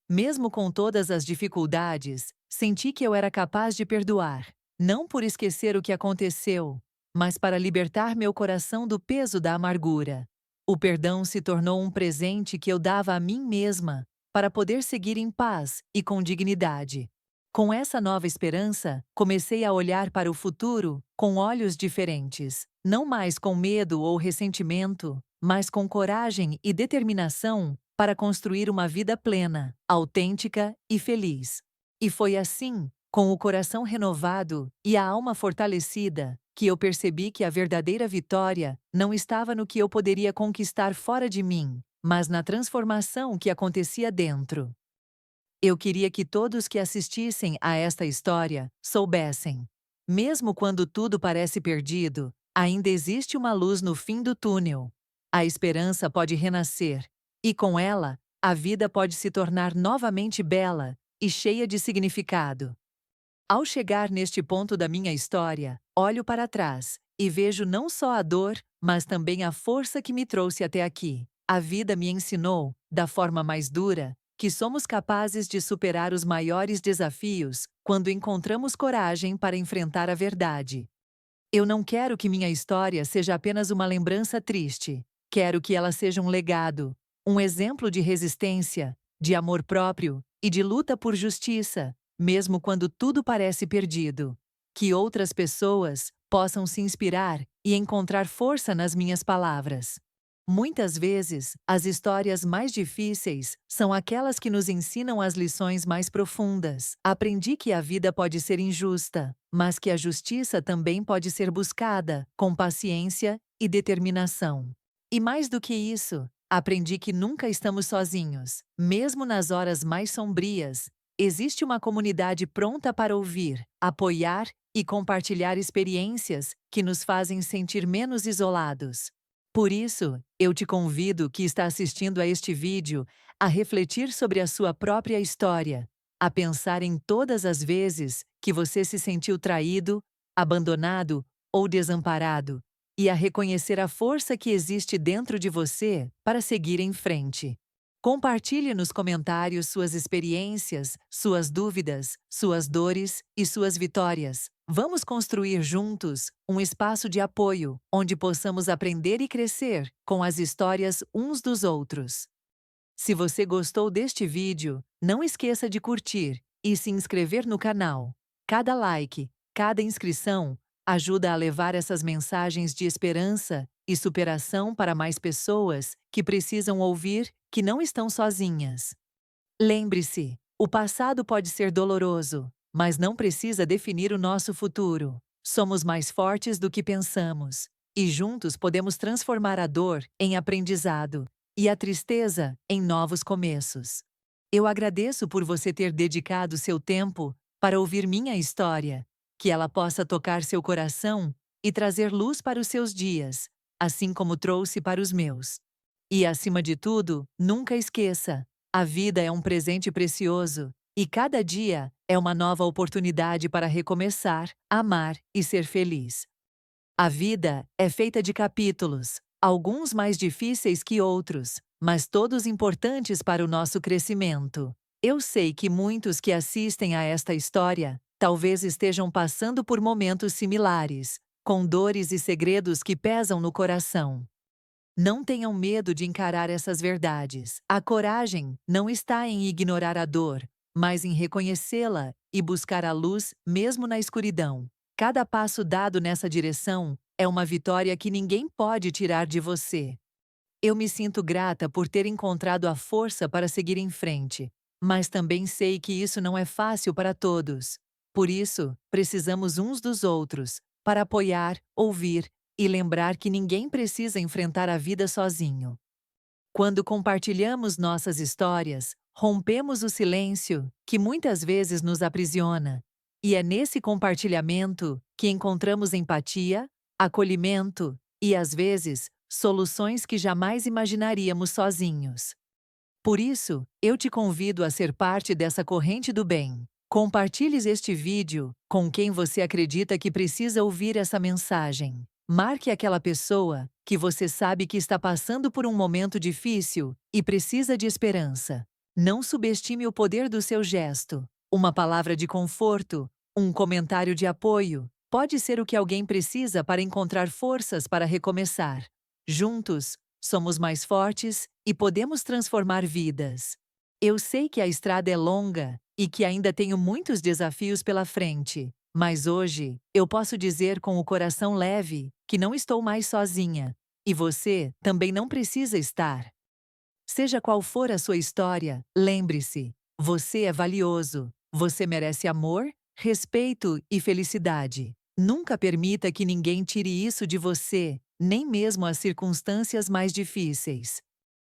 Mesmo com todas as dificuldades, senti que eu era capaz de perdoar, não por esquecer o que aconteceu, mas para libertar meu coração do peso da amargura. O perdão se tornou um presente que eu dava a mim mesma, para poder seguir em paz e com dignidade. Com essa nova esperança, comecei a olhar para o futuro com olhos diferentes, não mais com medo ou ressentimento, mas com coragem e determinação para construir uma vida plena, autêntica e feliz. E foi assim, com o coração renovado e a alma fortalecida, que eu percebi que a verdadeira vitória não estava no que eu poderia conquistar fora de mim, mas na transformação que acontecia dentro. Eu queria que todos que assistissem a esta história soubessem. Mesmo quando tudo parece perdido, ainda existe uma luz no fim do túnel. A esperança pode renascer, e com ela, a vida pode se tornar novamente bela e cheia de significado. Ao chegar neste ponto da minha história, olho para trás e vejo não só a dor, mas também a força que me trouxe até aqui. A vida me ensinou, da forma mais dura, que somos capazes de superar os maiores desafios quando encontramos coragem para enfrentar a verdade. Eu não quero que minha história seja apenas uma lembrança triste. Quero que ela seja um legado, um exemplo de resistência, de amor próprio e de luta por justiça, mesmo quando tudo parece perdido. Que outras pessoas possam se inspirar e encontrar força nas minhas palavras. Muitas vezes, as histórias mais difíceis são aquelas que nos ensinam as lições mais profundas. Aprendi que a vida pode ser injusta, mas que a justiça também pode ser buscada, com paciência e determinação. E mais do que isso, aprendi que nunca estamos sozinhos. Mesmo nas horas mais sombrias, existe uma comunidade pronta para ouvir, apoiar e compartilhar experiências que nos fazem sentir menos isolados. Por isso, eu te convido que está assistindo a este vídeo a refletir sobre a sua própria história, a pensar em todas as vezes que você se sentiu traído, abandonado ou desamparado, e a reconhecer a força que existe dentro de você para seguir em frente. Compartilhe nos comentários suas experiências, suas dúvidas, suas dores e suas vitórias. Vamos construir juntos um espaço de apoio, onde possamos aprender e crescer com as histórias uns dos outros. Se você gostou deste vídeo, não esqueça de curtir e se inscrever no canal. Cada like, cada inscrição, ajuda a levar essas mensagens de esperança e superação para mais pessoas que precisam ouvir que não estão sozinhas. Lembre-se, o passado pode ser doloroso, mas não precisa definir o nosso futuro. Somos mais fortes do que pensamos, e juntos podemos transformar a dor em aprendizado e a tristeza em novos começos. Eu agradeço por você ter dedicado seu tempo para ouvir minha história, que ela possa tocar seu coração e trazer luz para os seus dias, assim como trouxe para os meus. E, acima de tudo, nunca esqueça: a vida é um presente precioso, E cada dia é uma nova oportunidade para recomeçar, amar e ser feliz. A vida é feita de capítulos, alguns mais difíceis que outros, mas todos importantes para o nosso crescimento. Eu sei que muitos que assistem a esta história talvez estejam passando por momentos similares, com dores e segredos que pesam no coração. Não tenham medo de encarar essas verdades. A coragem não está em ignorar a dor, mas em reconhecê-la e buscar a luz mesmo na escuridão. Cada passo dado nessa direção é uma vitória que ninguém pode tirar de você. Eu me sinto grata por ter encontrado a força para seguir em frente, mas também sei que isso não é fácil para todos. Por isso, precisamos uns dos outros, para apoiar, ouvir e lembrar que ninguém precisa enfrentar a vida sozinho. Quando compartilhamos nossas histórias, rompemos o silêncio, que muitas vezes nos aprisiona. E é nesse compartilhamento que encontramos empatia, acolhimento e, às vezes, soluções que jamais imaginaríamos sozinhos. Por isso, eu te convido a ser parte dessa corrente do bem. Compartilhe este vídeo com quem você acredita que precisa ouvir essa mensagem. Marque aquela pessoa que você sabe que está passando por um momento difícil e precisa de esperança. Não subestime o poder do seu gesto. Uma palavra de conforto, um comentário de apoio, pode ser o que alguém precisa para encontrar forças para recomeçar. Juntos, somos mais fortes e podemos transformar vidas. Eu sei que a estrada é longa e que ainda tenho muitos desafios pela frente, mas hoje eu posso dizer com o coração leve que não estou mais sozinha, e você também não precisa estar. Seja qual for a sua história, lembre-se: você é valioso, você merece amor, respeito e felicidade. Nunca permita que ninguém tire isso de você, nem mesmo as circunstâncias mais difíceis.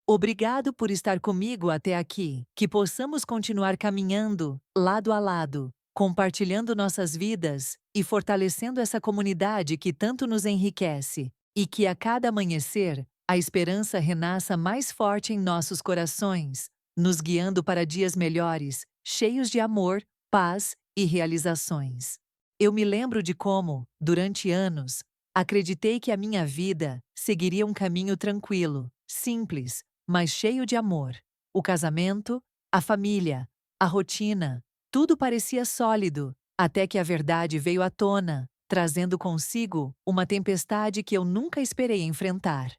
Obrigado por estar comigo até aqui. Que possamos continuar caminhando, lado a lado, compartilhando nossas vidas e fortalecendo essa comunidade que tanto nos enriquece. E que a cada amanhecer, a esperança renasça mais forte em nossos corações, nos guiando para dias melhores, cheios de amor, paz e realizações. Eu me lembro de como, durante anos, acreditei que a minha vida seguiria um caminho tranquilo, simples, mas cheio de amor. O casamento, a família, a rotina, tudo parecia sólido, até que a verdade veio à tona, trazendo consigo uma tempestade que eu nunca esperei enfrentar.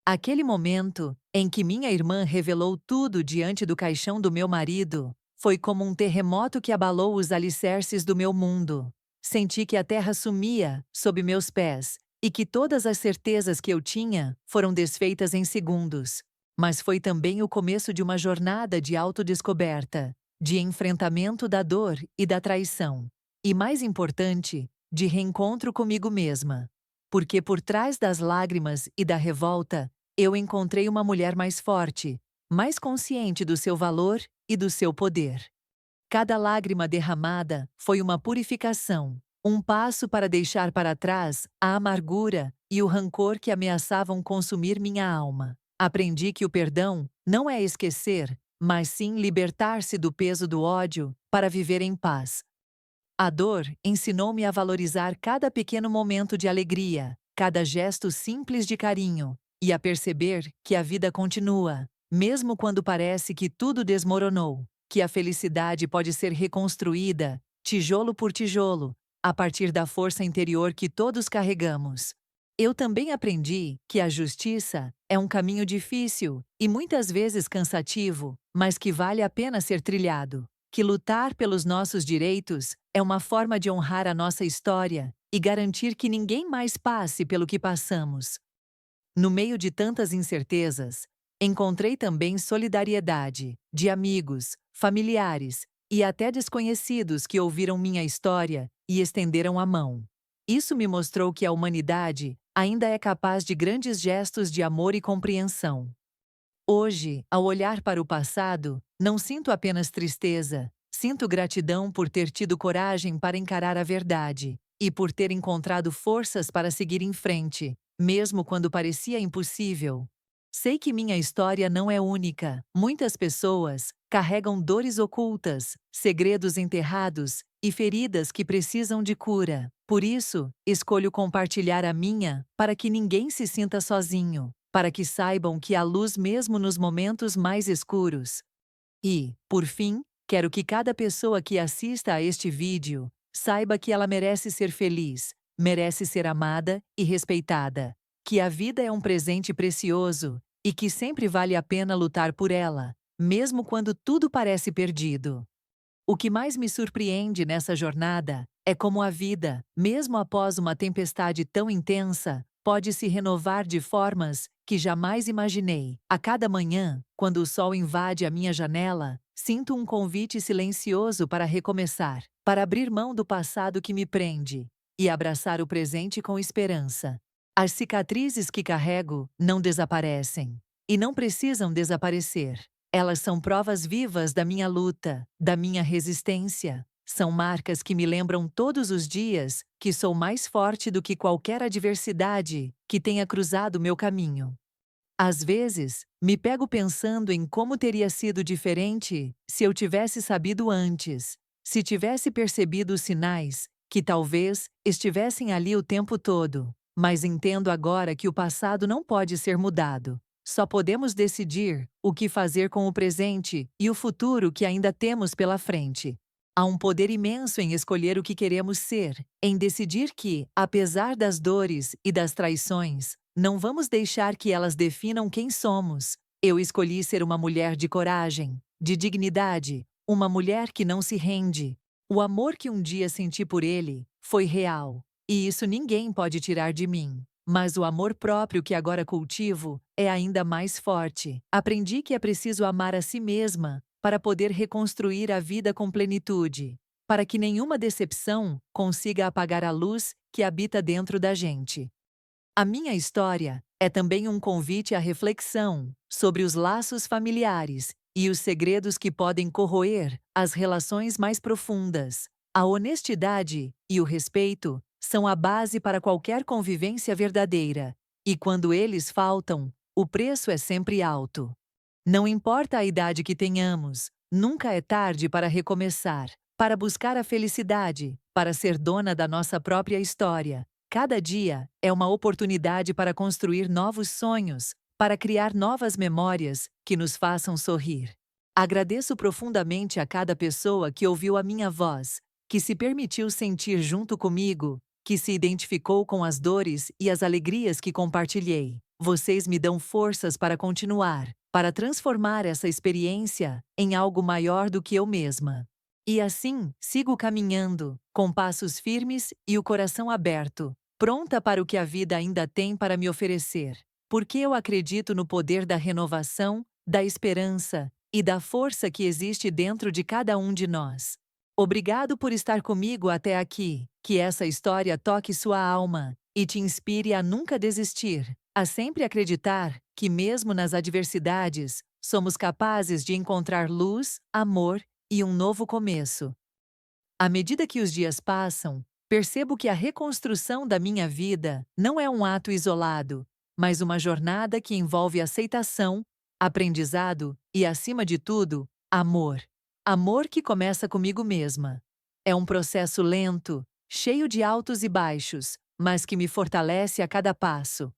Aquele momento em que minha irmã revelou tudo diante do caixão do meu marido foi como um terremoto que abalou os alicerces do meu mundo. Senti que a terra sumia sob meus pés e que todas as certezas que eu tinha foram desfeitas em segundos. Mas foi também o começo de uma jornada de autodescoberta, de enfrentamento da dor e da traição. E mais importante, de reencontro comigo mesma. Porque por trás das lágrimas e da revolta, eu encontrei uma mulher mais forte, mais consciente do seu valor e do seu poder. Cada lágrima derramada foi uma purificação, um passo para deixar para trás a amargura e o rancor que ameaçavam consumir minha alma. Aprendi que o perdão não é esquecer, mas sim libertar-se do peso do ódio para viver em paz. A dor ensinou-me a valorizar cada pequeno momento de alegria, cada gesto simples de carinho, e a perceber que a vida continua, mesmo quando parece que tudo desmoronou, que a felicidade pode ser reconstruída, tijolo por tijolo, a partir da força interior que todos carregamos. Eu também aprendi que a justiça é um caminho difícil e muitas vezes cansativo, mas que vale a pena ser trilhado. Que lutar pelos nossos direitos é uma forma de honrar a nossa história e garantir que ninguém mais passe pelo que passamos. No meio de tantas incertezas, encontrei também solidariedade de amigos, familiares e até desconhecidos que ouviram minha história e estenderam a mão. Isso me mostrou que a humanidade ainda é capaz de grandes gestos de amor e compreensão. Hoje, ao olhar para o passado, não sinto apenas tristeza, sinto gratidão por ter tido coragem para encarar a verdade e por ter encontrado forças para seguir em frente, mesmo quando parecia impossível. Sei que minha história não é única. Muitas pessoas carregam dores ocultas, segredos enterrados e feridas que precisam de cura. Por isso, escolho compartilhar a minha para que ninguém se sinta sozinho, para que saibam que há luz mesmo nos momentos mais escuros. E, por fim, quero que cada pessoa que assista a este vídeo saiba que ela merece ser feliz, merece ser amada e respeitada, que a vida é um presente precioso e que sempre vale a pena lutar por ela, mesmo quando tudo parece perdido. O que mais me surpreende nessa jornada é como a vida, mesmo após uma tempestade tão intensa, pode se renovar de formas que jamais imaginei. A cada manhã, quando o sol invade a minha janela, sinto um convite silencioso para recomeçar, para abrir mão do passado que me prende e abraçar o presente com esperança. As cicatrizes que carrego não desaparecem e não precisam desaparecer. Elas são provas vivas da minha luta, da minha resistência. São marcas que me lembram todos os dias que sou mais forte do que qualquer adversidade que tenha cruzado meu caminho. Às vezes, me pego pensando em como teria sido diferente se eu tivesse sabido antes, se tivesse percebido os sinais, que talvez estivessem ali o tempo todo. Mas entendo agora que o passado não pode ser mudado. Só podemos decidir o que fazer com o presente e o futuro que ainda temos pela frente. Há um poder imenso em escolher o que queremos ser, em decidir que, apesar das dores e das traições, não vamos deixar que elas definam quem somos. Eu escolhi ser uma mulher de coragem, de dignidade, uma mulher que não se rende. O amor que um dia senti por ele foi real, e isso ninguém pode tirar de mim. Mas o amor próprio que agora cultivo é ainda mais forte. Aprendi que é preciso amar a si mesma para poder reconstruir a vida com plenitude, para que nenhuma decepção consiga apagar a luz que habita dentro da gente. A minha história é também um convite à reflexão sobre os laços familiares e os segredos que podem corroer as relações mais profundas. A honestidade e o respeito são a base para qualquer convivência verdadeira, e quando eles faltam, o preço é sempre alto. Não importa a idade que tenhamos, nunca é tarde para recomeçar, para buscar a felicidade, para ser dona da nossa própria história. Cada dia é uma oportunidade para construir novos sonhos, para criar novas memórias que nos façam sorrir. Agradeço profundamente a cada pessoa que ouviu a minha voz, que se permitiu sentir junto comigo, que se identificou com as dores e as alegrias que compartilhei. Vocês me dão forças para continuar, para transformar essa experiência em algo maior do que eu mesma. E assim, sigo caminhando, com passos firmes e o coração aberto, pronta para o que a vida ainda tem para me oferecer. Porque eu acredito no poder da renovação, da esperança e da força que existe dentro de cada um de nós. Obrigado por estar comigo até aqui. Que essa história toque sua alma e te inspire a nunca desistir, a sempre acreditar que, mesmo nas adversidades, somos capazes de encontrar luz, amor e um novo começo. À medida que os dias passam, percebo que a reconstrução da minha vida não é um ato isolado, mas uma jornada que envolve aceitação, aprendizado e, acima de tudo, amor. Amor que começa comigo mesma. É um processo lento, cheio de altos e baixos, mas que me fortalece a cada passo.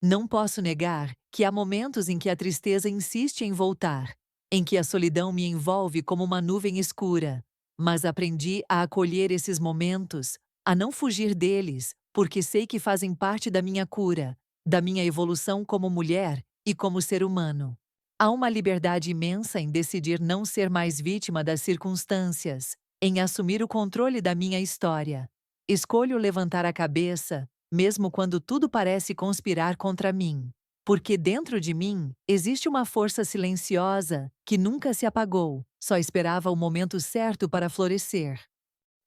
Não posso negar que há momentos em que a tristeza insiste em voltar, em que a solidão me envolve como uma nuvem escura. Mas aprendi a acolher esses momentos, a não fugir deles, porque sei que fazem parte da minha cura, da minha evolução como mulher e como ser humano. Há uma liberdade imensa em decidir não ser mais vítima das circunstâncias, em assumir o controle da minha história. Escolho levantar a cabeça, mesmo quando tudo parece conspirar contra mim. Porque dentro de mim existe uma força silenciosa que nunca se apagou, só esperava o momento certo para florescer.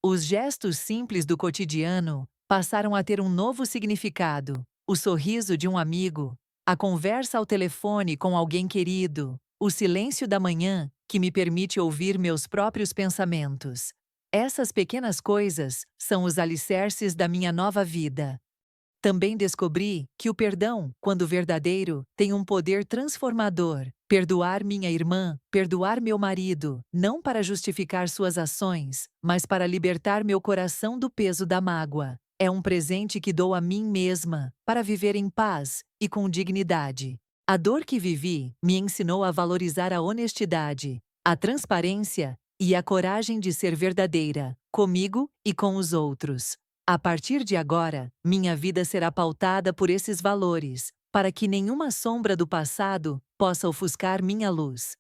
Os gestos simples do cotidiano passaram a ter um novo significado. O sorriso de um amigo, a conversa ao telefone com alguém querido, o silêncio da manhã que me permite ouvir meus próprios pensamentos. Essas pequenas coisas são os alicerces da minha nova vida. Também descobri que o perdão, quando verdadeiro, tem um poder transformador. Perdoar minha irmã, perdoar meu marido, não para justificar suas ações, mas para libertar meu coração do peso da mágoa. É um presente que dou a mim mesma, para viver em paz e com dignidade. A dor que vivi me ensinou a valorizar a honestidade, a transparência e a coragem de ser verdadeira, comigo e com os outros. A partir de agora, minha vida será pautada por esses valores, para que nenhuma sombra do passado possa ofuscar minha luz.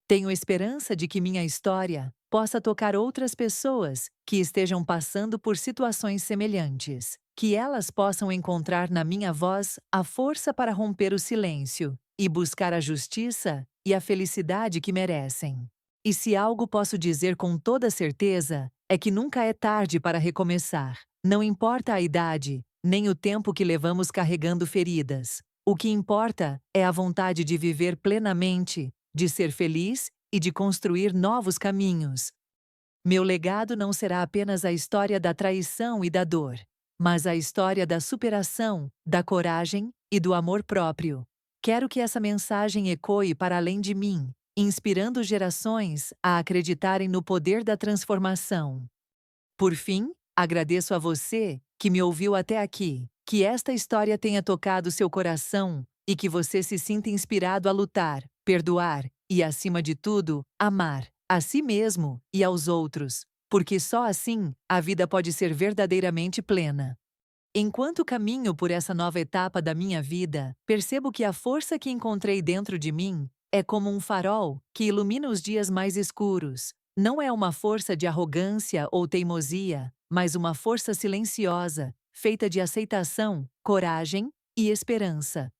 Tenho esperança de que minha história possa tocar outras pessoas que estejam passando por situações semelhantes, que elas possam encontrar na minha voz a força para romper o silêncio e buscar a justiça e a felicidade que merecem. E se algo posso dizer com toda certeza, é que nunca é tarde para recomeçar. Não importa a idade, nem o tempo que levamos carregando feridas. O que importa é a vontade de viver plenamente, de ser feliz e de construir novos caminhos. Meu legado não será apenas a história da traição e da dor, mas a história da superação, da coragem e do amor próprio. Quero que essa mensagem ecoe para além de mim, inspirando gerações a acreditarem no poder da transformação. Por fim, agradeço a você que me ouviu até aqui, que esta história tenha tocado seu coração e que você se sinta inspirado a lutar, perdoar e, acima de tudo, amar a si mesmo e aos outros, porque só assim a vida pode ser verdadeiramente plena. Enquanto caminho por essa nova etapa da minha vida, percebo que a força que encontrei dentro de mim é como um farol que ilumina os dias mais escuros. Não é uma força de arrogância ou teimosia, mas uma força silenciosa, feita de aceitação, coragem e esperança.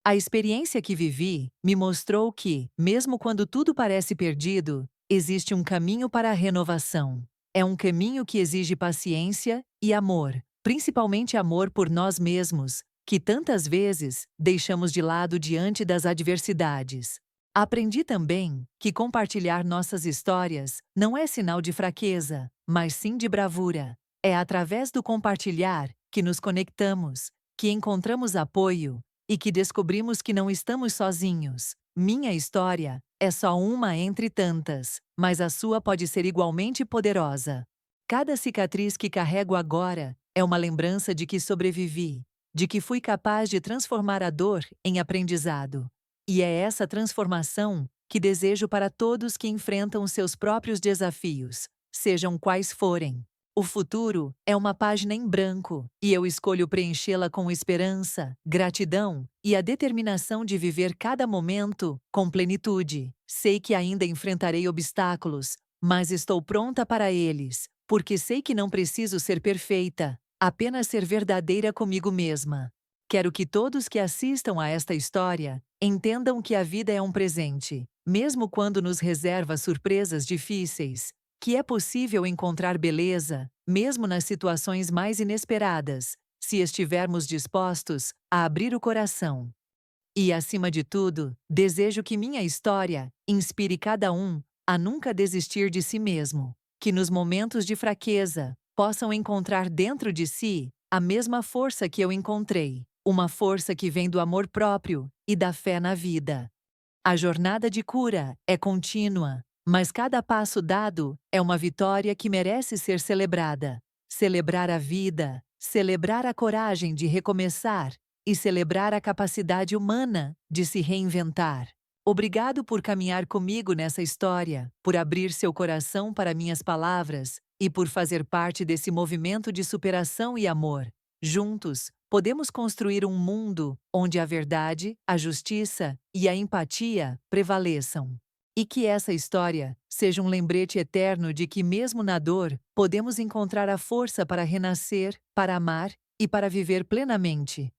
A experiência que vivi me mostrou que, mesmo quando tudo parece perdido, existe um caminho para a renovação. É um caminho que exige paciência e amor, principalmente amor por nós mesmos, que tantas vezes deixamos de lado diante das adversidades. Aprendi também que compartilhar nossas histórias não é sinal de fraqueza, mas sim de bravura. É através do compartilhar que nos conectamos, que encontramos apoio e que descobrimos que não estamos sozinhos. Minha história é só uma entre tantas, mas a sua pode ser igualmente poderosa. Cada cicatriz que carrego agora é uma lembrança de que sobrevivi, de que fui capaz de transformar a dor em aprendizado. E é essa transformação que desejo para todos que enfrentam seus próprios desafios, sejam quais forem. O futuro é uma página em branco, e eu escolho preenchê-la com esperança, gratidão e a determinação de viver cada momento com plenitude. Sei que ainda enfrentarei obstáculos, mas estou pronta para eles, porque sei que não preciso ser perfeita, apenas ser verdadeira comigo mesma. Quero que todos que assistam a esta história entendam que a vida é um presente, mesmo quando nos reserva surpresas difíceis, que é possível encontrar beleza, mesmo nas situações mais inesperadas, se estivermos dispostos a abrir o coração. E, acima de tudo, desejo que minha história inspire cada um a nunca desistir de si mesmo, que nos momentos de fraqueza possam encontrar dentro de si a mesma força que eu encontrei, uma força que vem do amor próprio e da fé na vida. A jornada de cura é contínua, mas cada passo dado é uma vitória que merece ser celebrada. Celebrar a vida, celebrar a coragem de recomeçar e celebrar a capacidade humana de se reinventar. Obrigado por caminhar comigo nessa história, por abrir seu coração para minhas palavras e por fazer parte desse movimento de superação e amor. Juntos, podemos construir um mundo onde a verdade, a justiça e a empatia prevaleçam. E que essa história seja um lembrete eterno de que, mesmo na dor, podemos encontrar a força para renascer, para amar e para viver plenamente.